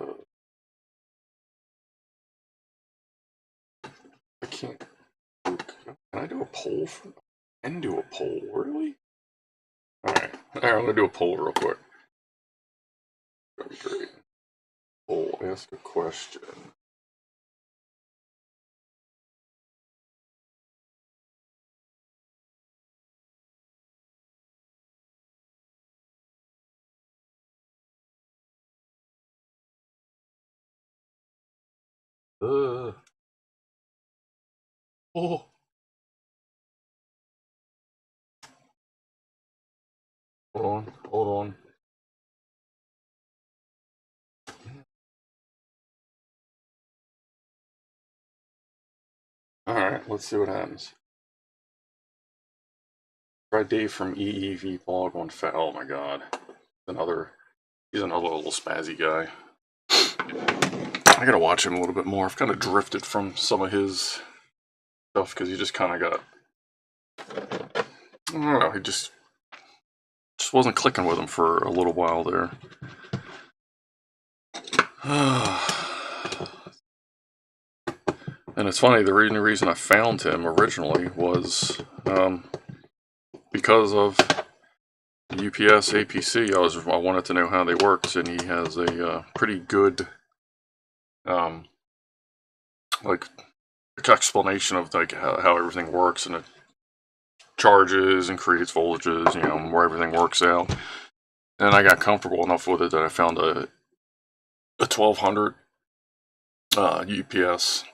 can't... Can I do a poll? I can do a poll, really? Alright, I'm gonna do a poll real quick. Great. Poll, ask a question. Oh. Hold on. Alright, let's see what happens. Try Dave from EEV blog on Fat. Oh my god. He's another little spazzy guy. I gotta watch him a little bit more. I've kind of drifted from some of his stuff because he just kind of got... I don't know, he just wasn't clicking with him for a little while there. And it's funny, the reason I found him originally was because of the UPS APC. I wanted to know how they worked, and he has a pretty good like explanation of like how everything works, and it charges and creates voltages, you know, where everything works out. And I got comfortable enough with it that I found a 1200 UPS,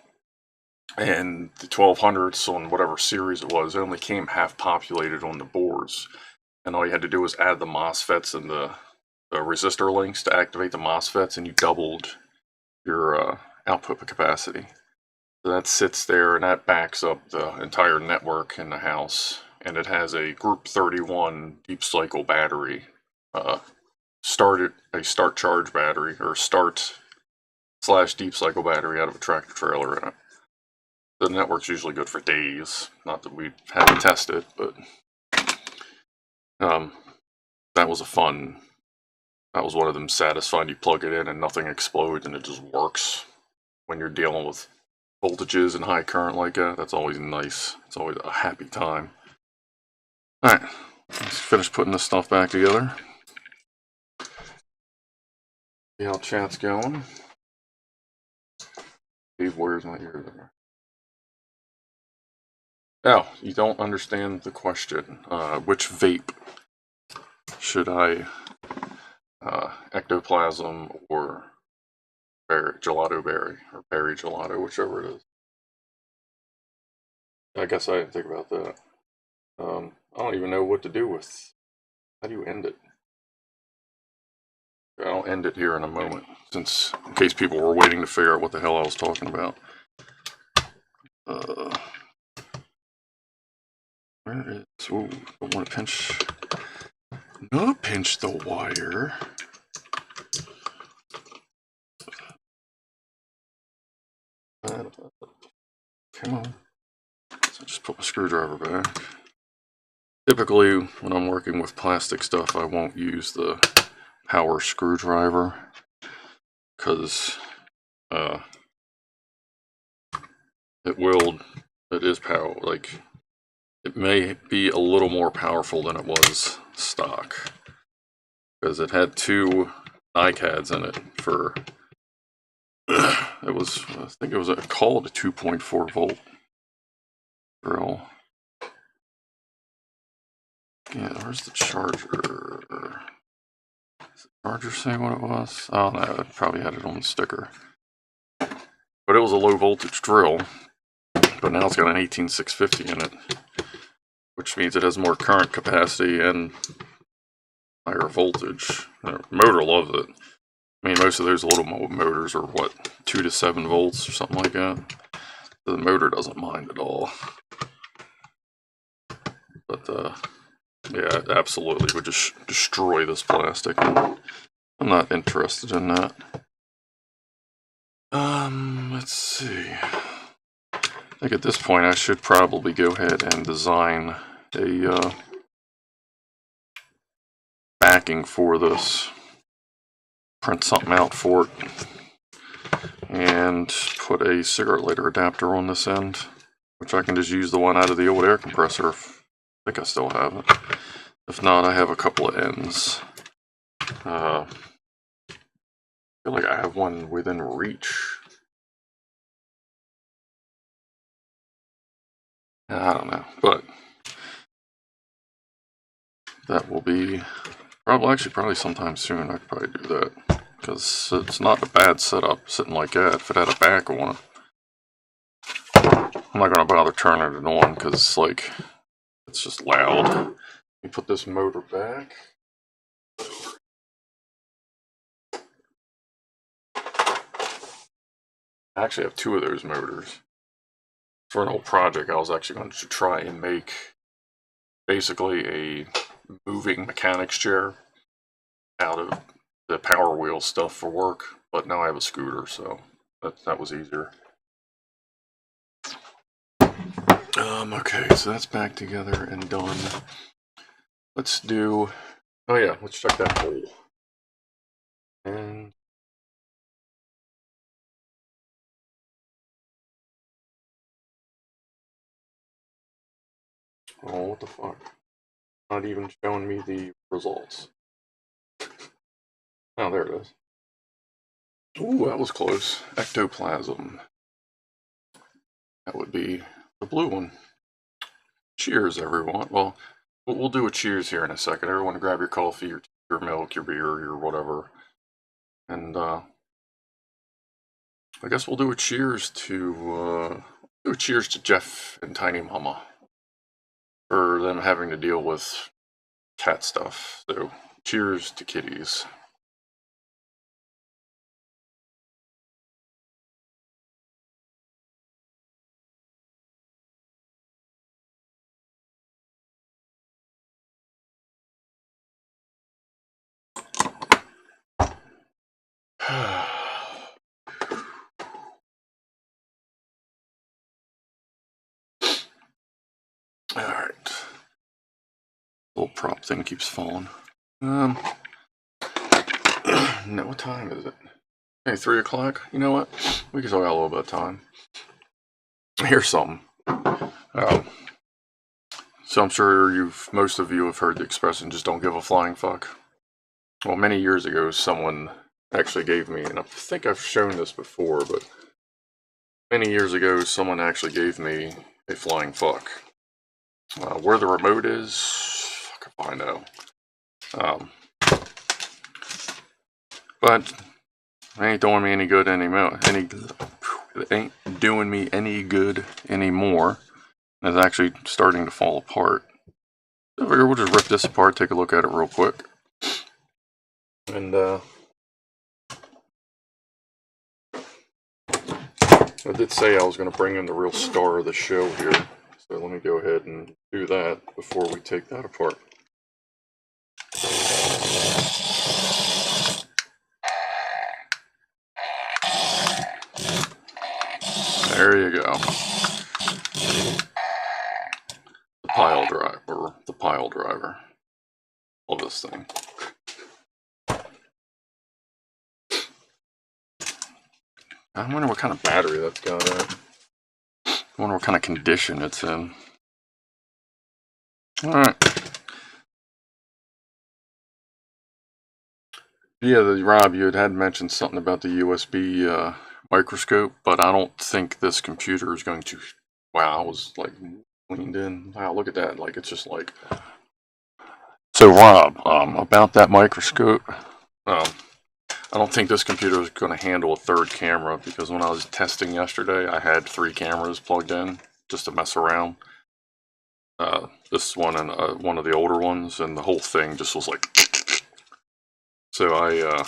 and the 1200s on whatever series it was, it only came half populated on the boards, and all you had to do was add the MOSFETs and the resistor links to activate the MOSFETs, and you doubled your output capacity. So that sits there, and that backs up the entire network in the house, and it has a Group 31 deep cycle battery, start charge battery, or start/deep cycle battery out of a tractor trailer in it. The network's usually good for days. Not that we had to test it, but that was one of them satisfying. You plug it in and nothing explodes and it just works. When you're dealing with voltages and high current like that, that's always nice. It's always a happy time. Alright, let's finish putting this stuff back together. See how chat's going. Steve, where's my ear there? Oh, you don't understand the question. Which vape should I ectoplasm or gelato berry, or berry gelato, whichever it is? I guess I didn't think about that. I don't even know what to do with. How do you end it? I'll end it here in a moment, since in case people were waiting to figure out what the hell I was talking about. Where is? Oh, don't want to pinch. Not pinch the wire. Come on. So just put my screwdriver back. Typically, when I'm working with plastic stuff, I won't use the power screwdriver, because it is power, like, it may be a little more powerful than it was stock, because it had two NiCads in it for, I think it was called a 2.4 volt drill. Yeah, where's the charger? Does the charger say what it was? Oh no, it probably had it on the sticker. But it was a low voltage drill, but now it's got an 18650 in it, which means it has more current capacity and higher voltage. The motor loves it. I mean, most of those little motors are what, 2 to 7 volts or something like that. The motor doesn't mind at all. But yeah, it absolutely would just destroy this plastic. I'm not interested in that. Let's see. I think at this point I should probably go ahead and design a backing for this. Print something out for it. And put a cigarette lighter adapter on this end, which I can just use the one out of the old air compressor. I think I still have it. If not, I have a couple of ends. I feel like I have one within reach. I don't know, but that will be probably sometime soon. I could probably do that, because it's not a bad setup sitting like that. If it had a back on it, I'm not gonna bother turning it on because it's just loud. Let me put this motor back. I actually have two of those motors. For an old project, I was actually going to try and make basically a moving mechanics chair out of the Power Wheel stuff for work, but now I have a scooter, so that was easier. Okay, so that's back together and done. Let's do, oh yeah, let's check that hole. And Oh, what the fuck? Not even showing me the results. Oh, there it is. Ooh, that was close. Ectoplasm. That would be the blue one. Cheers, everyone. Well, we'll do a cheers here in a second. Everyone grab your coffee, your milk, your beer, your whatever. And, I guess we'll do a cheers to Jeff and Tiny Mama for them having to deal with cat stuff. So, cheers to kitties. Alright. Little prop thing keeps falling. No, what time is it? Hey, 3 o'clock? You know what? We can talk a little bit of time. Here's something. So I'm sure most of you have heard the expression, just don't give a flying fuck. Well, many years ago, someone actually gave me, and I think I've shown this before, but many years ago, someone actually gave me a flying fuck. Where the remote is, fuck if I know. But it ain't doing me any good anymore. It ain't doing me any good anymore. It's actually starting to fall apart. So we'll just rip this apart, take a look at it real quick. And I did say I was going to bring in the real star of the show here. So let me go ahead and do that before we take that apart. There you go. The pile driver of this thing. I wonder what kind of battery that's got in it. I wonder what kind of condition it's in. Alright. Yeah, Rob, you had mentioned something about the USB microscope, but I don't think this computer is going to... Wow, I was like leaned in. Wow, look at that. Like, it's just like... So, Rob, about that microscope, I don't think this computer is going to handle a third camera, because when I was testing yesterday, I had 3 cameras plugged in just to mess around. This one and one of the older ones, and the whole thing just was like... So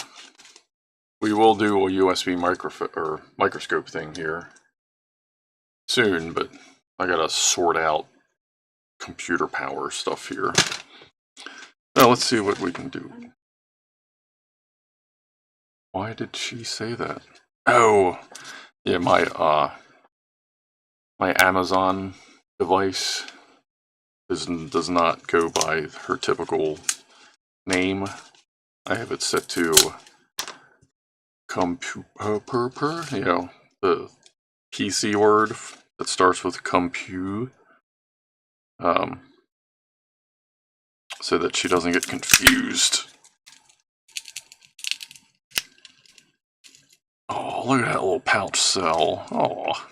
we will do a USB microscope thing here soon, but I gotta sort out computer power stuff here. Now let's see what we can do. Why did she say that? Oh, yeah, my Amazon device does not go by her typical name. I have it set to you know, the PC word that starts with compute, so that she doesn't get confused. Oh, look at that little pouch cell. Oh.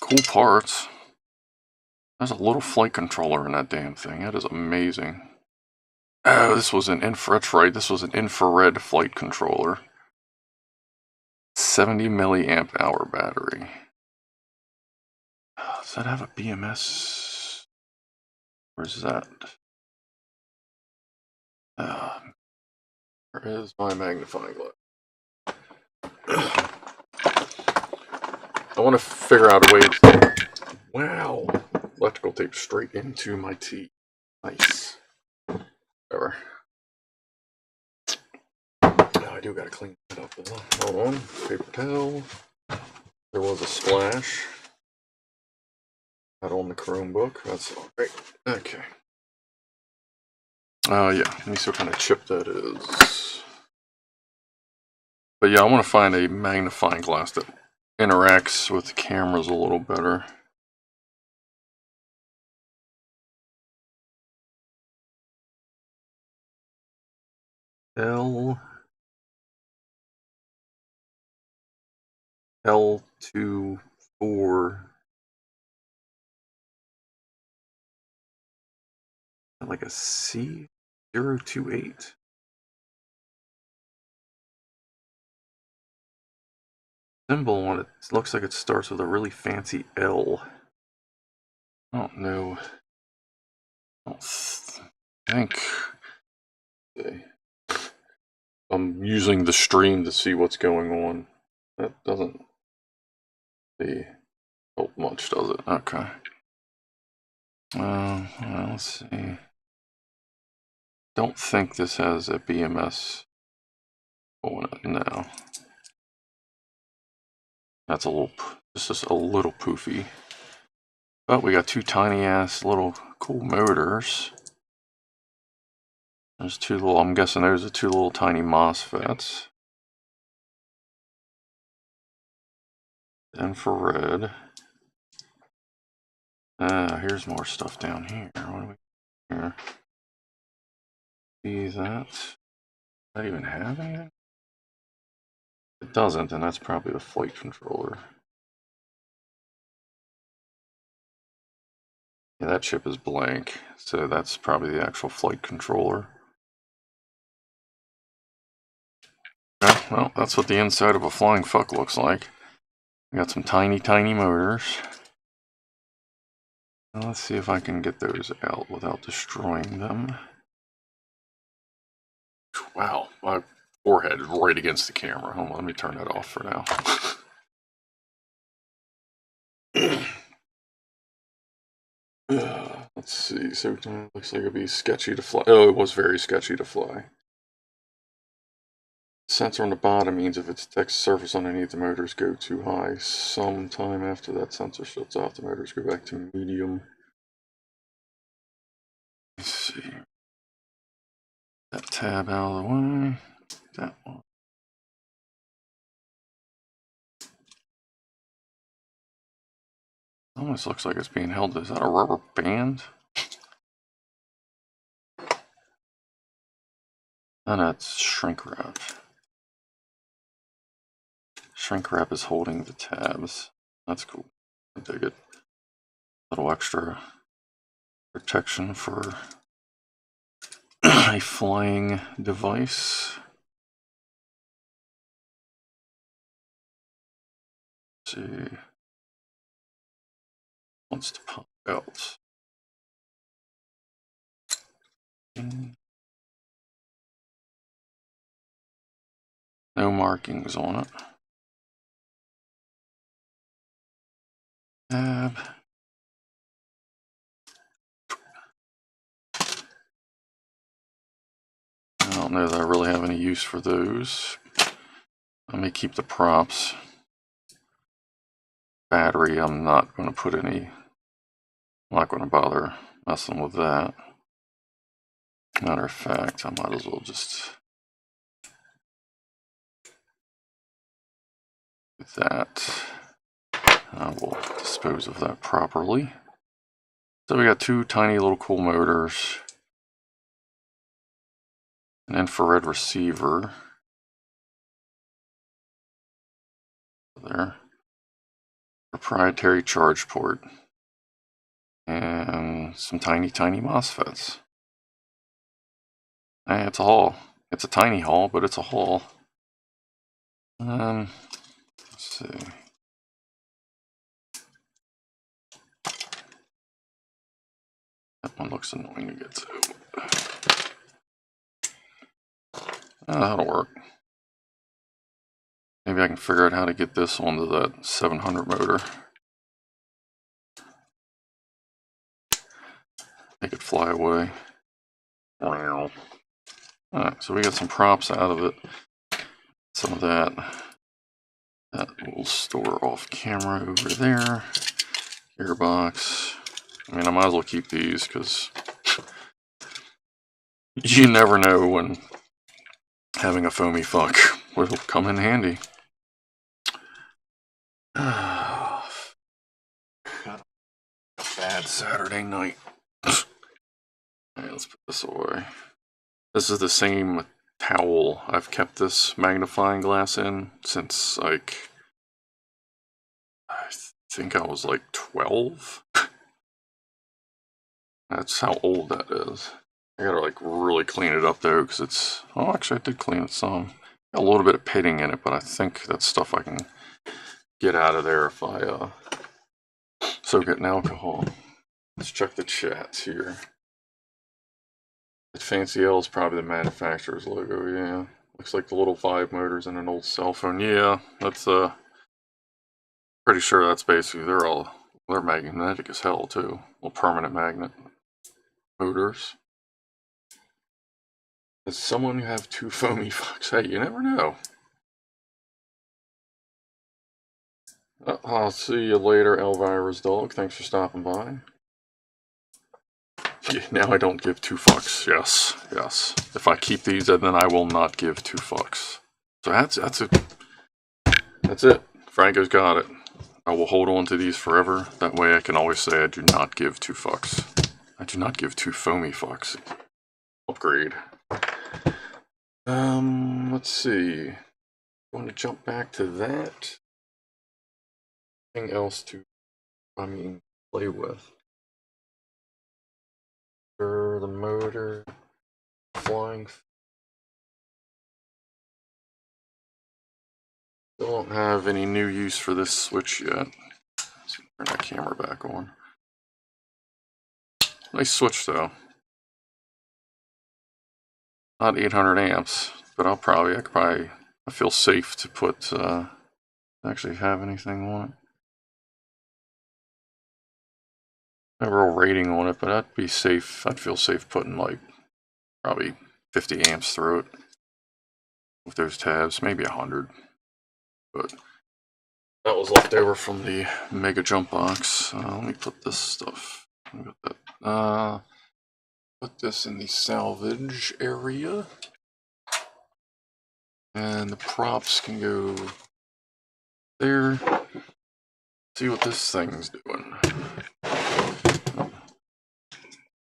Cool parts. There's a little flight controller in that damn thing. That is amazing. Oh, this was an infrared, that's right. This was an infrared flight controller. 70 milliamp hour battery. Does that have a BMS? Where's that? Where is my magnifying glass? I want to figure out a way to... Wow. Electrical tape straight into my teeth. Nice. Whatever. Now I do gotta clean that up though. Hold on. Paper towel. There was a splash. Not on the Chromebook. That's alright. Okay. Yeah, let me see what kind of chip that is. But yeah, I want to find a magnifying glass that interacts with the cameras a little better. L24, like a C028. Symbol on it looks like it starts with a really fancy L. I don't know. I don't think. Okay. I'm using the stream to see what's going on. That doesn't help much, does it? Okay. Well, let's see. Don't think this has a BMS on it. No. That's just a little poofy. But we got two tiny ass little cool motors. There's two little, I'm guessing those are two little tiny MOSFETs. Infrared. Here's more stuff down here. What do we here? See that? Does that even have anything? If it doesn't, then that's probably the flight controller. Yeah, that chip is blank, so that's probably the actual flight controller. Okay, well, that's what the inside of a flying fuck looks like. We got some tiny, tiny motors. Now let's see if I can get those out without destroying them. Wow, my forehead is right against the camera. Hold on, let me turn that off for now. Let's see, so it looks like it'd be sketchy to fly. Oh, it was very sketchy to fly. Sensor on the bottom means if its text surface underneath the motors go too high, sometime after that sensor shuts off, the motors go back to medium. Let's see. That tab out of the way. That one. Almost looks like it's being held. Is that a rubber band? And that's shrink wrap. Shrink wrap is holding the tabs. That's cool. I dig it. A little extra protection for a flying device. Let's see. Wants to pop out. No markings on it. Tab. I don't know that I really have any use for those. I may keep the props. Battery, I'm not going to put any. I'm not going to bother messing with that. Matter of fact, I might as well just do that. I will dispose of that properly. So we got two tiny little cool motors, an infrared receiver there, proprietary charge port, and some tiny, tiny MOSFETs. Hey, it's a haul. It's a tiny haul, but it's a haul. Let's see. That one looks annoying to get to. That'll work. Maybe I can figure out how to get this onto that 700 motor. Make it fly away. Alright, so we got some props out of it. Some of that we'll store off camera over there. Gearbox. I mean, I might as well keep these because You never know when having a foamy fuck will come in handy. Bad Saturday night. Alright, let's put this away. This is the same towel I've kept this magnifying glass in since, like, I think I was like 12. That's how old that is. I gotta like really clean it up though, because it's, oh, actually I did clean it some. Got a little bit of pitting in it, but I think that's stuff I can get out of there if I soak it in alcohol. Let's check the chats here. That fancy L is probably the manufacturer's logo, yeah. Looks like the little vibe motors in an old cell phone. Yeah, that's pretty sure that's basically, they're magnetic as hell too. Little permanent magnet motors. Does someone have two foamy fucks? Hey, you never know. I'll see you later, Elvira's dog. Thanks for stopping by. Now I don't give two fucks. Yes, yes. If I keep these, then I will not give two fucks. So that's it. That's it. Franco's got it. I will hold on to these forever. That way I can always say I do not give two fucks. I do not give two foamy fucks. Upgrade. Let's see. I want to jump back to that. Anything else to, play with? The motor, flying. Still don't have any new use for this switch yet. Let's turn that camera back on. Nice switch though. Not 800 amps, but I feel safe to put, actually have anything on it. No real rating on it, but I'd be safe. I'd feel safe putting like probably 50 amps through it with those tabs, maybe 100. But that was left over from the Mega Jump box. Let me put this stuff. Put this in the salvage area, and the props can go there. See what this thing's doing.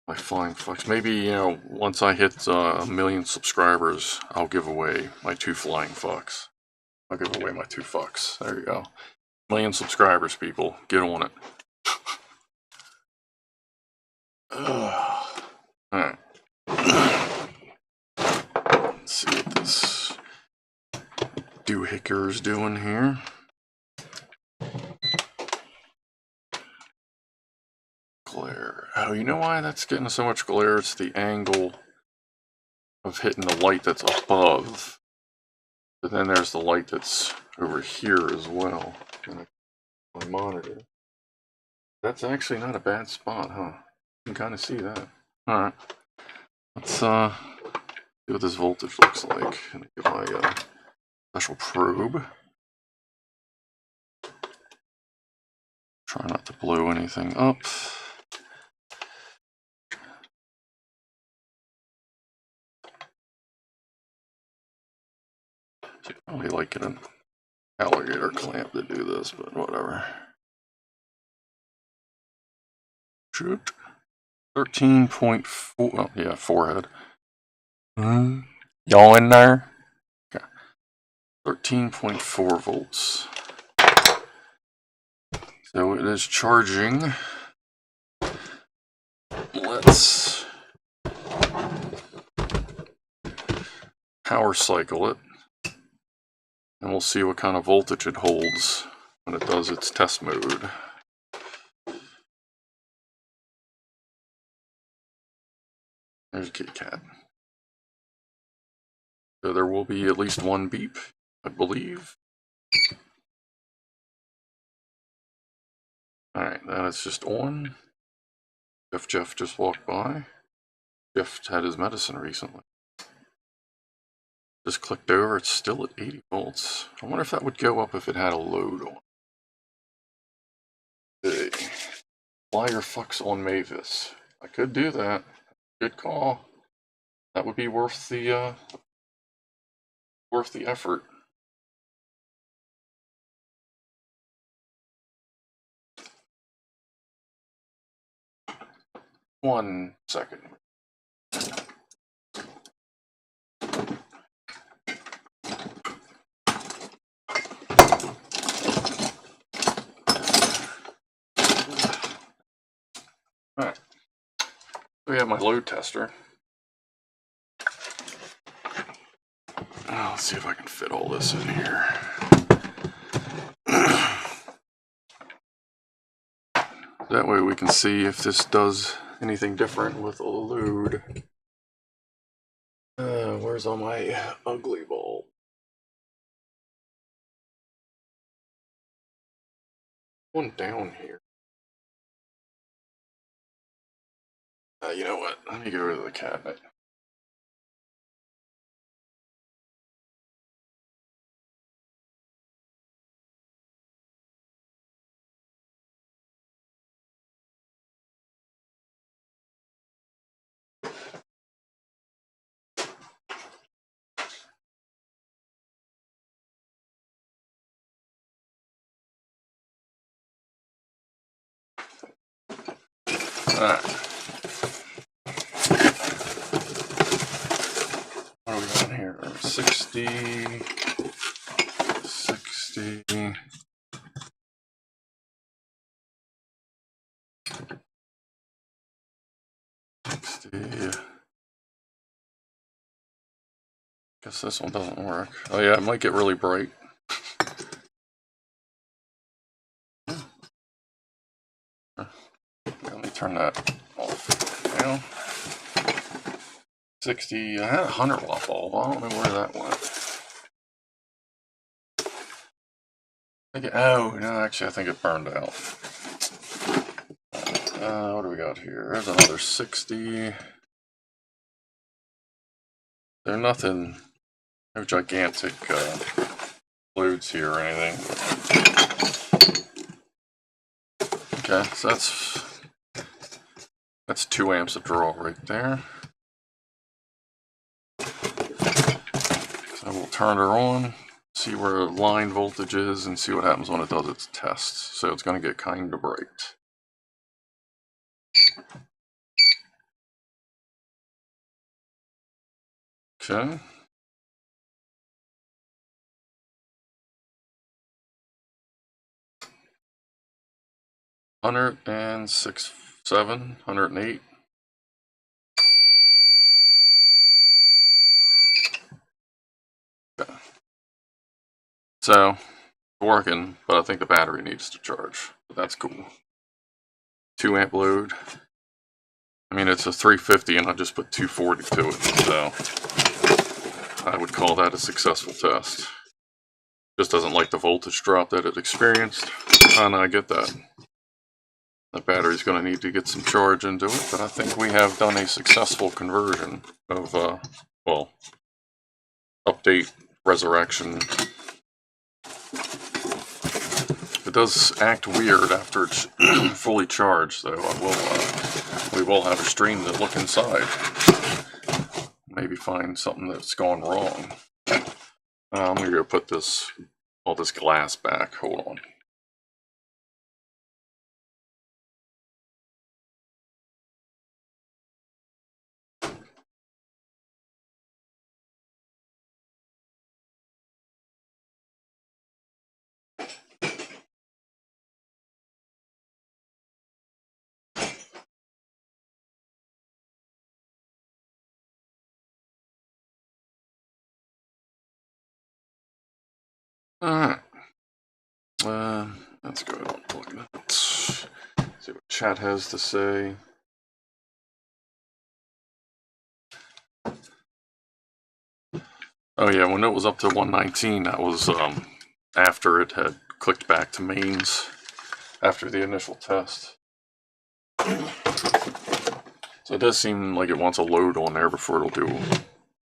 My flying fucks. Maybe, once I hit 1 million subscribers, I'll give away my two flying fucks. I'll give away my two fucks. There you go. 1 million subscribers, people. Get on it. Alright. Let's see what this doohicker's doing here. Glare. Oh, you know why that's getting so much glare? It's the angle of hitting the light that's above. But then there's the light that's over here as well. My monitor. That's actually not a bad spot, huh? You can kind of see that. Alright. Let's see what this voltage looks like. And get my special probe. Try not to blow anything up. So you probably like an alligator clamp to do this, but whatever. Shoot. 13.4. Oh, yeah, forehead. Y'all in there? Okay. 13.4 volts. So it is charging. Let's power cycle it. And we'll see what kind of voltage it holds when it does its test mode. There's a kitty cat. So there will be at least one beep, I believe. Alright, that is just on. Jeff just walked by. Jeff had his medicine recently. Just clicked over, it's still at 80 volts. I wonder if that would go up if it had a load on. Hey. Fly your fucks on Mavis. I could do that. Good call. that would be worth the effort. One second. Alright, we have my load tester. Let's see if I can fit all this in here. That way we can see if this does anything different with a load. Where's all my ugly bulb? One down here. You know what? Let me get rid of the cabinet. Alright. What are we got here? 60, 60. Guess this one doesn't work. Oh yeah, it might get really bright. Let me turn that off now. 60, I had a 100-watt bulb. I don't know where that went. Oh, no, actually I think it burned out. What do we got here? There's another 60. They're nothing, no gigantic loads here or anything. Okay, so that's 2 amps of draw right there. So we'll turn her on, see where line voltage is, and see what happens when it does its test. So it's going to get kind of bright. Okay. $106, $7, $108. Okay. So, it's working, but I think the battery needs to charge. But that's cool. 2 amp load. I mean, it's a 350 and I just put 240 to it, so I would call that a successful test. Just doesn't like the voltage drop that it experienced, and I get that. The battery's going to need to get some charge into it, but I think we have done a successful conversion of, well, update, resurrection. It does act weird after it's fully charged, though. We will have a stream to look inside. Maybe find something that's gone wrong. I'm going to go put all this glass back. Hold on. Alright. Let's go ahead and plug that. See what chat has to say. Oh yeah, when it was up to 119, that was after it had clicked back to mains after the initial test. So it does seem like it wants a load on there before it'll do,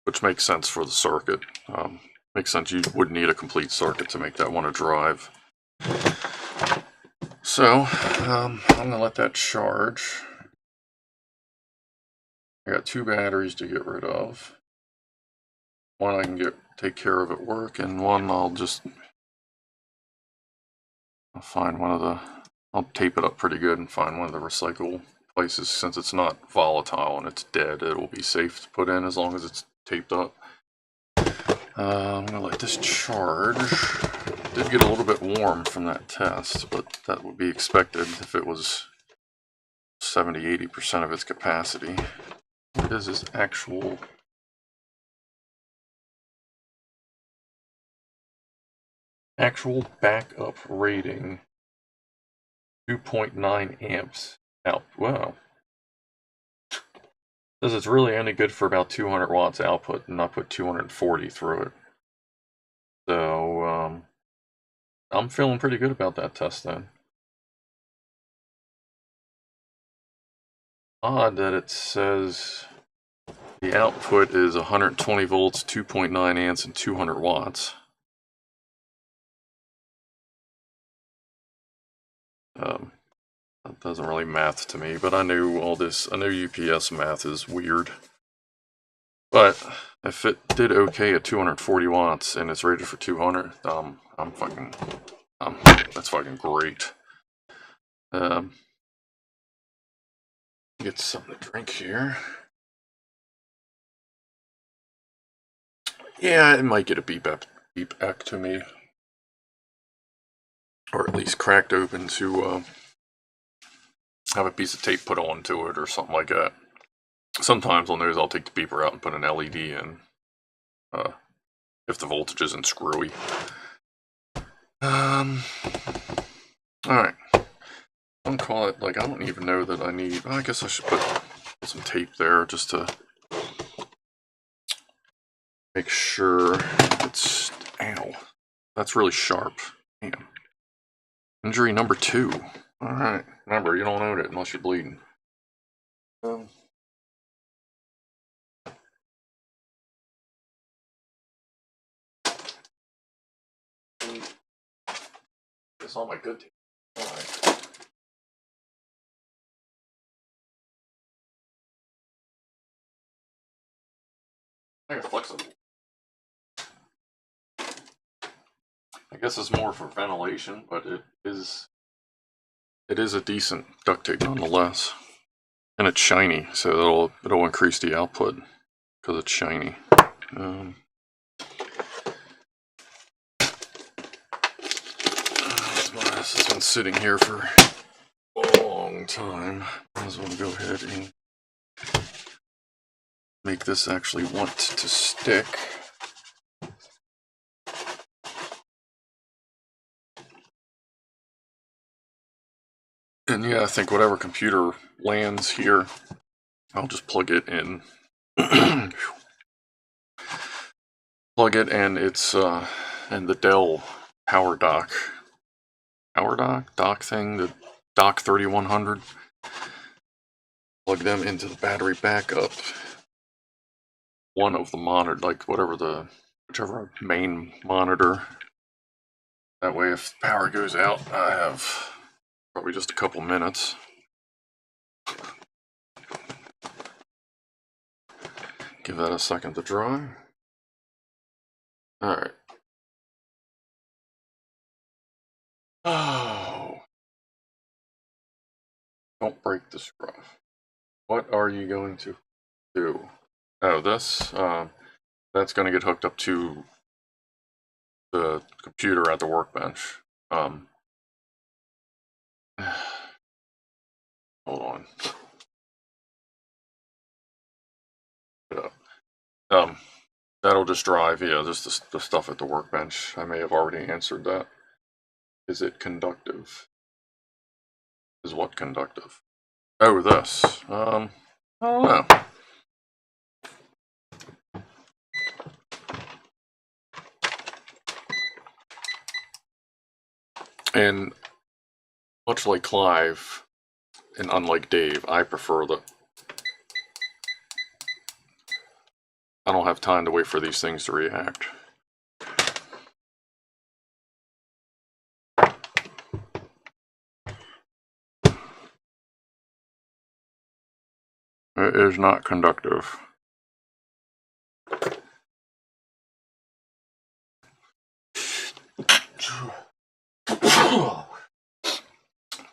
which makes sense for the circuit. Makes sense, you would need a complete circuit to make that want to drive. So, I'm going to let that charge. I got 2 batteries to get rid of. One I can take care of at work, and one I'll find one of the, I'll tape it up pretty good and find one of the recycle places. Since it's not volatile and it's dead, it'll be safe to put in as long as it's taped up. I'm gonna let this charge. It did get a little bit warm from that test, but that would be expected if it was 70–80% of its capacity. What is this actual backup rating? 2.9 amps out. Wow. Says it's really only good for about 200 watts output, and I put 240 through it. So I'm feeling pretty good about that test then. Odd that it says the output is 120 volts, 2.9 amps, and 200 watts. That doesn't really math to me, but I knew all this. I know UPS math is weird. But if it did okay at 240 watts and it's rated for 200, that's fucking great. Get something to drink here. Yeah, it might get a beep back to me, or at least cracked open to have a piece of tape put onto it or something like that. Sometimes on those I'll take the beeper out and put an LED in, if the voltage isn't screwy. Alright. I'll call it, like, I don't even know that I need, I guess I should put some tape there just to make sure it's, ow, that's really sharp. Damn. Injury number 2. Alright, remember, you don't own it unless you're bleeding. It's all my good tape. Alright. I think it's flexible. I guess it's more for ventilation, but it is a decent duct tape nonetheless. And it's shiny, so it'll increase the output because it's shiny. This has been sitting here for a long time. Might as well go ahead and make this actually want to stick. And yeah, I think whatever computer lands here, I'll just plug it in. Plug it, and it's and the Dell power dock thing, the dock 3100. Plug them into the battery backup. One of the monitor, like whichever main monitor. That way, if power goes out, I have probably just a couple minutes. Give that a second to dry. Alright. Oh. Don't break the screw. What are you going to do? Oh, this, that's going to get hooked up to the computer at the workbench. Hold on. That'll just drive, yeah, just the stuff at the workbench. I may have already answered that. Is it conductive? Is what conductive? Oh, this. I don't know. And much like Clive, and unlike Dave, I prefer the... I don't have time to wait for these things to react. It is not conductive.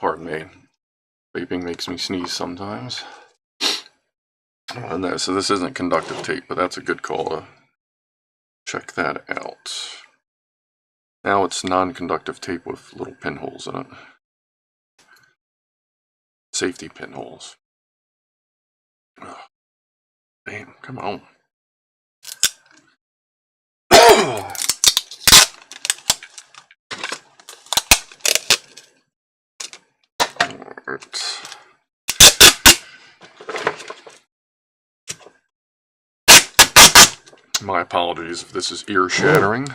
Pardon me. Vaping makes me sneeze sometimes. So this isn't conductive tape, but that's a good call to check that out. Now it's non-conductive tape with little pinholes in it. Safety pinholes. Oh, damn, come on. Alright. My apologies if this is ear-shattering.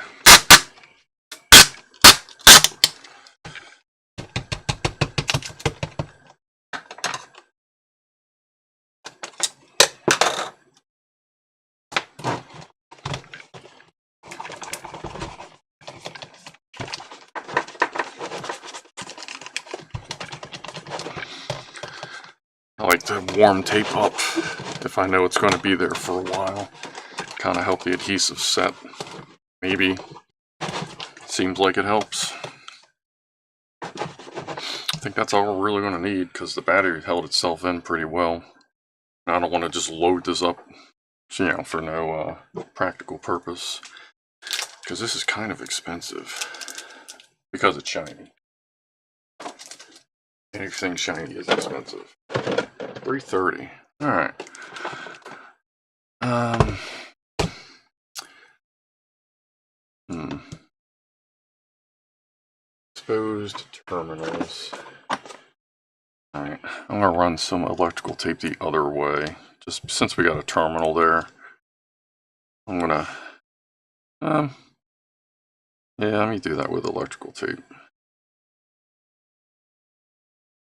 I like to warm tape up if I know it's going to be there for a while. Kind of help the adhesive set. Maybe. Seems like it helps. I think that's all we're really going to need because the battery held itself in pretty well. I don't want to just load this up, you know, for no practical purpose. Because this is kind of expensive. Because it's shiny. Anything shiny is expensive. $330. Alright. Exposed terminals. Alright, I'm going to run some electrical tape the other way. Just since we got a terminal there. I'm going to... yeah, let me do that with electrical tape.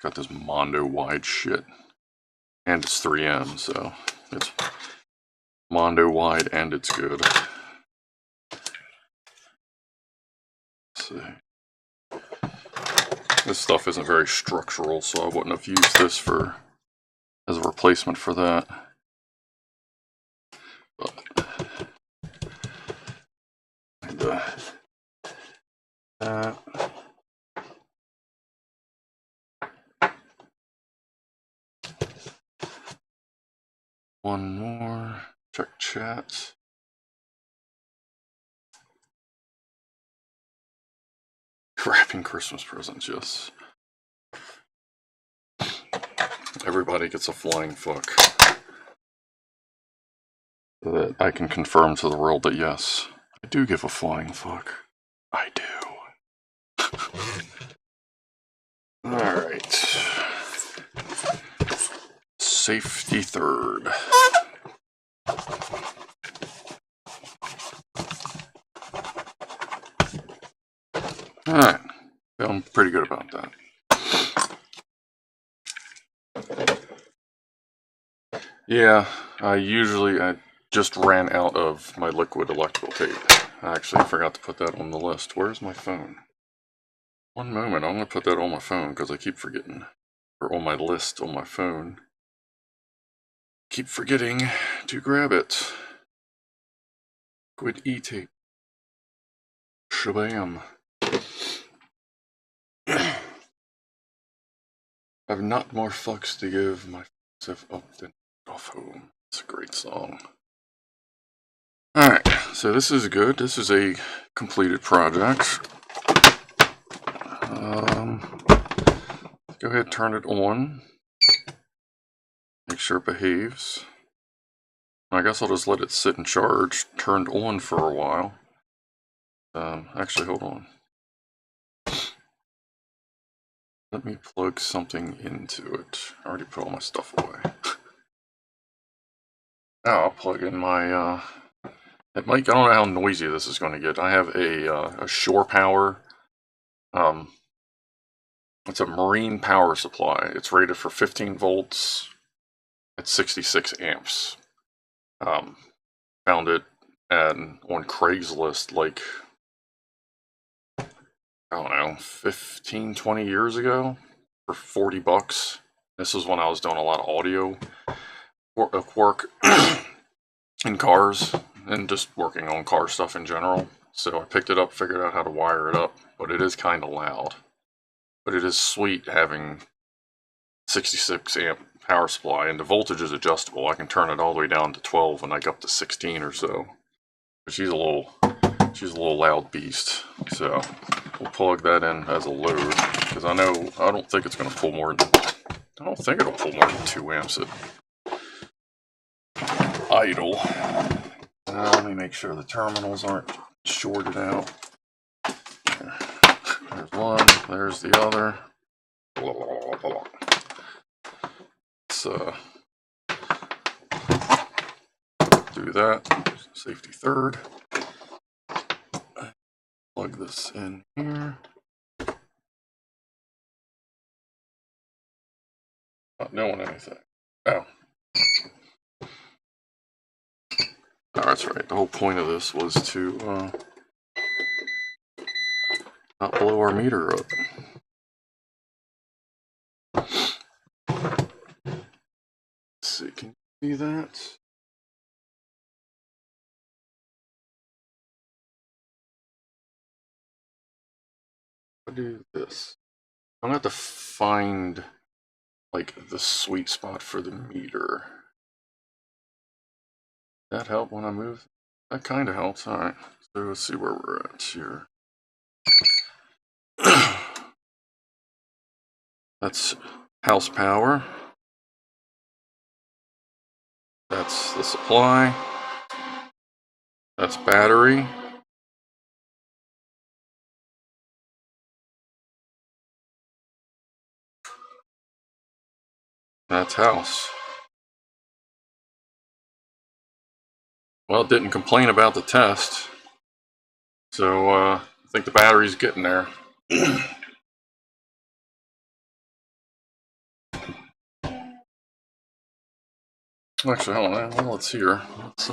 Got this Mondo wide shit. And it's 3M, so it's Mondo wide and it's good. Let's see. This stuff isn't very structural, so I wouldn't have used this as a replacement for that. But, and, one more. Check chat. Wrapping Christmas presents, yes. Everybody gets a flying fuck. That I can confirm to the world that yes, I do give a flying fuck. I do. Alright. Safety third. Alright. Feeling pretty good about that. Yeah, I just ran out of my liquid electrical tape. I actually forgot to put that on the list. Where's my phone? One moment, I'm going to put that on my phone because I keep forgetting. Or on my list on my phone. Keep forgetting to grab it. Liquid e-tape. Shabam. I have not more fucks to give. My fucks have up than off home. It's a great song. Alright, so this is good. This is a completed project. Go ahead and turn it on. Make sure it behaves. I guess I'll just let it sit and charge, turned on for a while. Actually, hold on. Let me plug something into it. I already put all my stuff away. Now I'll plug in my, I don't know how noisy this is going to get. I have a shore power, it's a marine power supply. It's rated for 15 volts at 66 amps. Found it on Craigslist like, I don't know, 15, 20 years ago for $40. This was when I was doing a lot of audio. work in cars and just working on car stuff in general. So I picked it up, figured out how to wire it up, but it is kind of loud. But it is sweet having 66 amp power supply, and the voltage is adjustable. I can turn it all the way down to 12 and like up to 16 or so. But she's a little loud beast. So we'll plug that in as a load, because I don't think it's going to pull more than, I don't think it'll pull more than 2 amps at idle. Let me make sure the terminals aren't shorted out. There's one, there's the other. Let's do that. Safety third. Plug this in here. Not doing anything. Oh. Oh, that's right. The whole point of this was to not blow our meter up. Let's see, can you see that? I'll do this. I'm gonna have to find like the sweet spot for the meter. That help when I move? That kind of helps. All right. So let's see where we're at here. That's house power. That's the supply. That's battery. That's house. Well, it didn't complain about the test. So I think the battery's getting there. Actually, hold on. Well, let's see here. Let's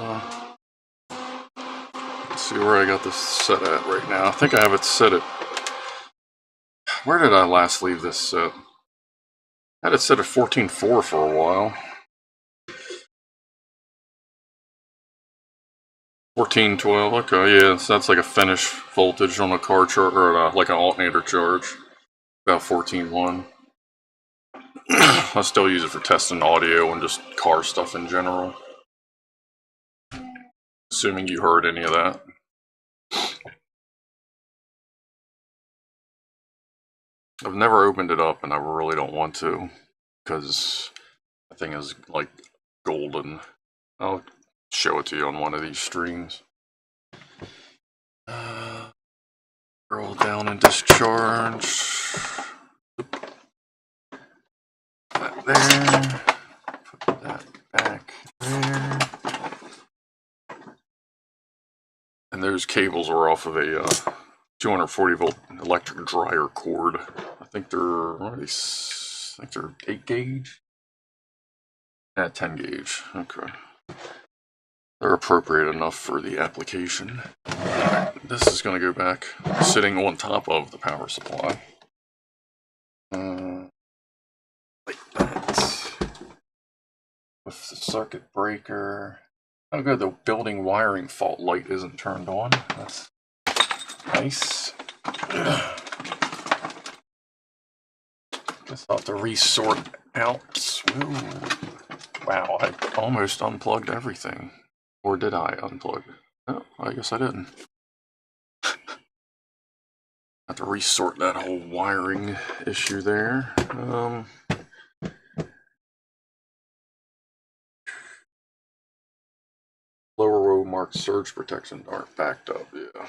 see where I got this set at right now. I think I have it set at... Where did I last leave this set? I had it set at 14.4 for a while. 14.12, okay, yeah, so that's like a finish voltage on a car charge, or like an alternator charge. About 14.1. I still use it for testing audio and just car stuff in general. Assuming you heard any of that. I've never opened it up, and I really don't want to, because the thing is like golden. I'll show it to you on one of these streams. Roll down and discharge. That there. Put that back there. And those cables are off of a 240 volt electric dryer cord. I think they're, what are these? I think they're 8 gauge. Yeah, 10 gauge. Okay. They're appropriate enough for the application. This is going to go back sitting on top of the power supply. Like that. With the circuit breaker. Oh good, the building wiring fault light isn't turned on. That's nice. Guess I'll have to resort out. Ooh. Wow, I almost unplugged everything. Or did I unplug? Oh, I guess I didn't. Have to resort that whole wiring issue there. Lower row marked surge protection aren't backed up, yeah.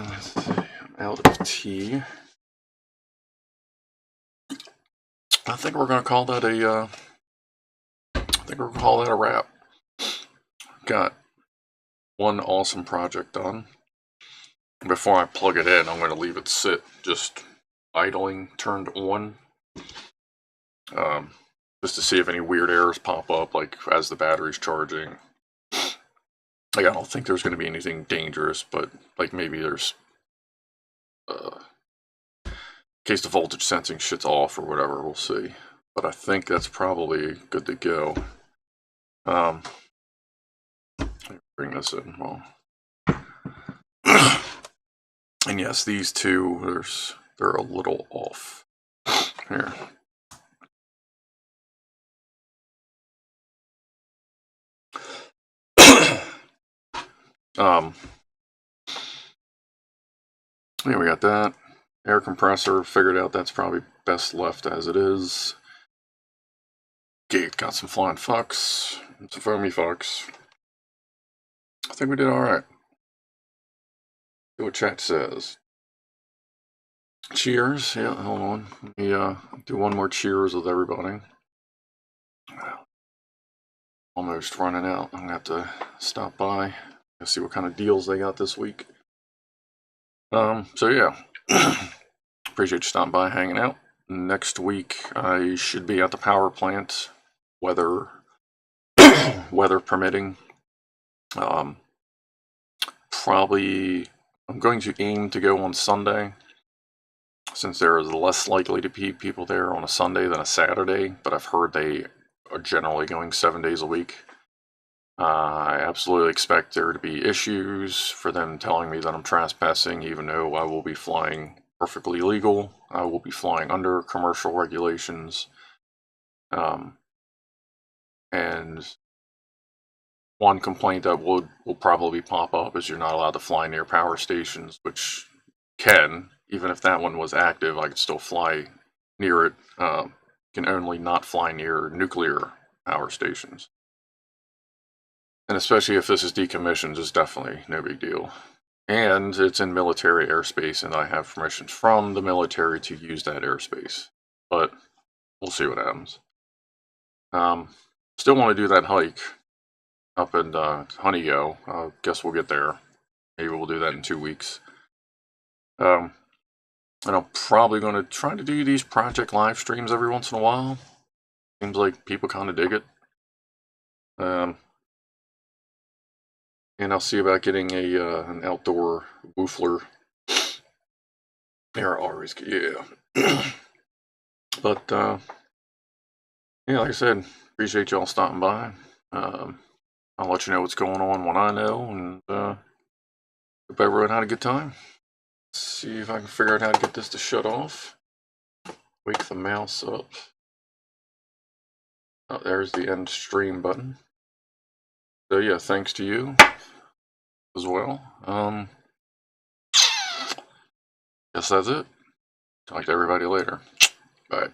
Let's see, I'm out of tea. I think we're gonna call that a wrap. Got one awesome project done. Before I plug it in, I'm going to leave it sit, just idling, turned on, just to see if any weird errors pop up, like as the battery's charging. Like, I don't think there's going to be anything dangerous, but like maybe there's, in case the voltage sensing shit's off or whatever, we'll see. but I think that's probably good to go. Let me bring this in. Well, and yes, these two, they're a little off. Here. Yeah, we got that. Air compressor, figured out that's probably best left as it is. Gate got some flying fucks, some foamy fucks. I think we did alright. See what chat says. Cheers. Yeah, hold on. Let me do one more cheers with everybody. Almost running out. I'm gonna have to stop by and see what kind of deals they got this week. So yeah. Appreciate you stopping by, hanging out. Next week I should be at the power plant, weather permitting. Probably I'm going to aim to go on Sunday, since there is less likely to be people there on a Sunday than a Saturday, but I've heard they are generally going 7 days a week. I absolutely expect there to be issues for them telling me that I'm trespassing, even though I will be flying perfectly legal. I will be flying under commercial regulations. And one complaint that will probably pop up is you're not allowed to fly near power stations, which even if that one was active, I could still fly near it. Can only not fly near nuclear power stations. And especially if this is decommissioned, it's definitely no big deal. And it's in military airspace, and I have permission from the military to use that airspace. But we'll see what happens. Still want to do that hike up in Honeygo. I guess we'll get there. Maybe we'll do that in 2 weeks. And I'm probably going to try to do these project live streams every once in a while. Seems like people kind of dig it. And I'll see about getting an outdoor woofler. They're always good, yeah. But yeah, like I said, appreciate y'all stopping by. I'll let you know what's going on when I know, and hope everyone had a good time. Let's see if I can figure out how to get this to shut off. Wake the mouse up. Oh, there's the end stream button. So yeah, thanks to you as well. Guess that's it. Talk to everybody later. Bye.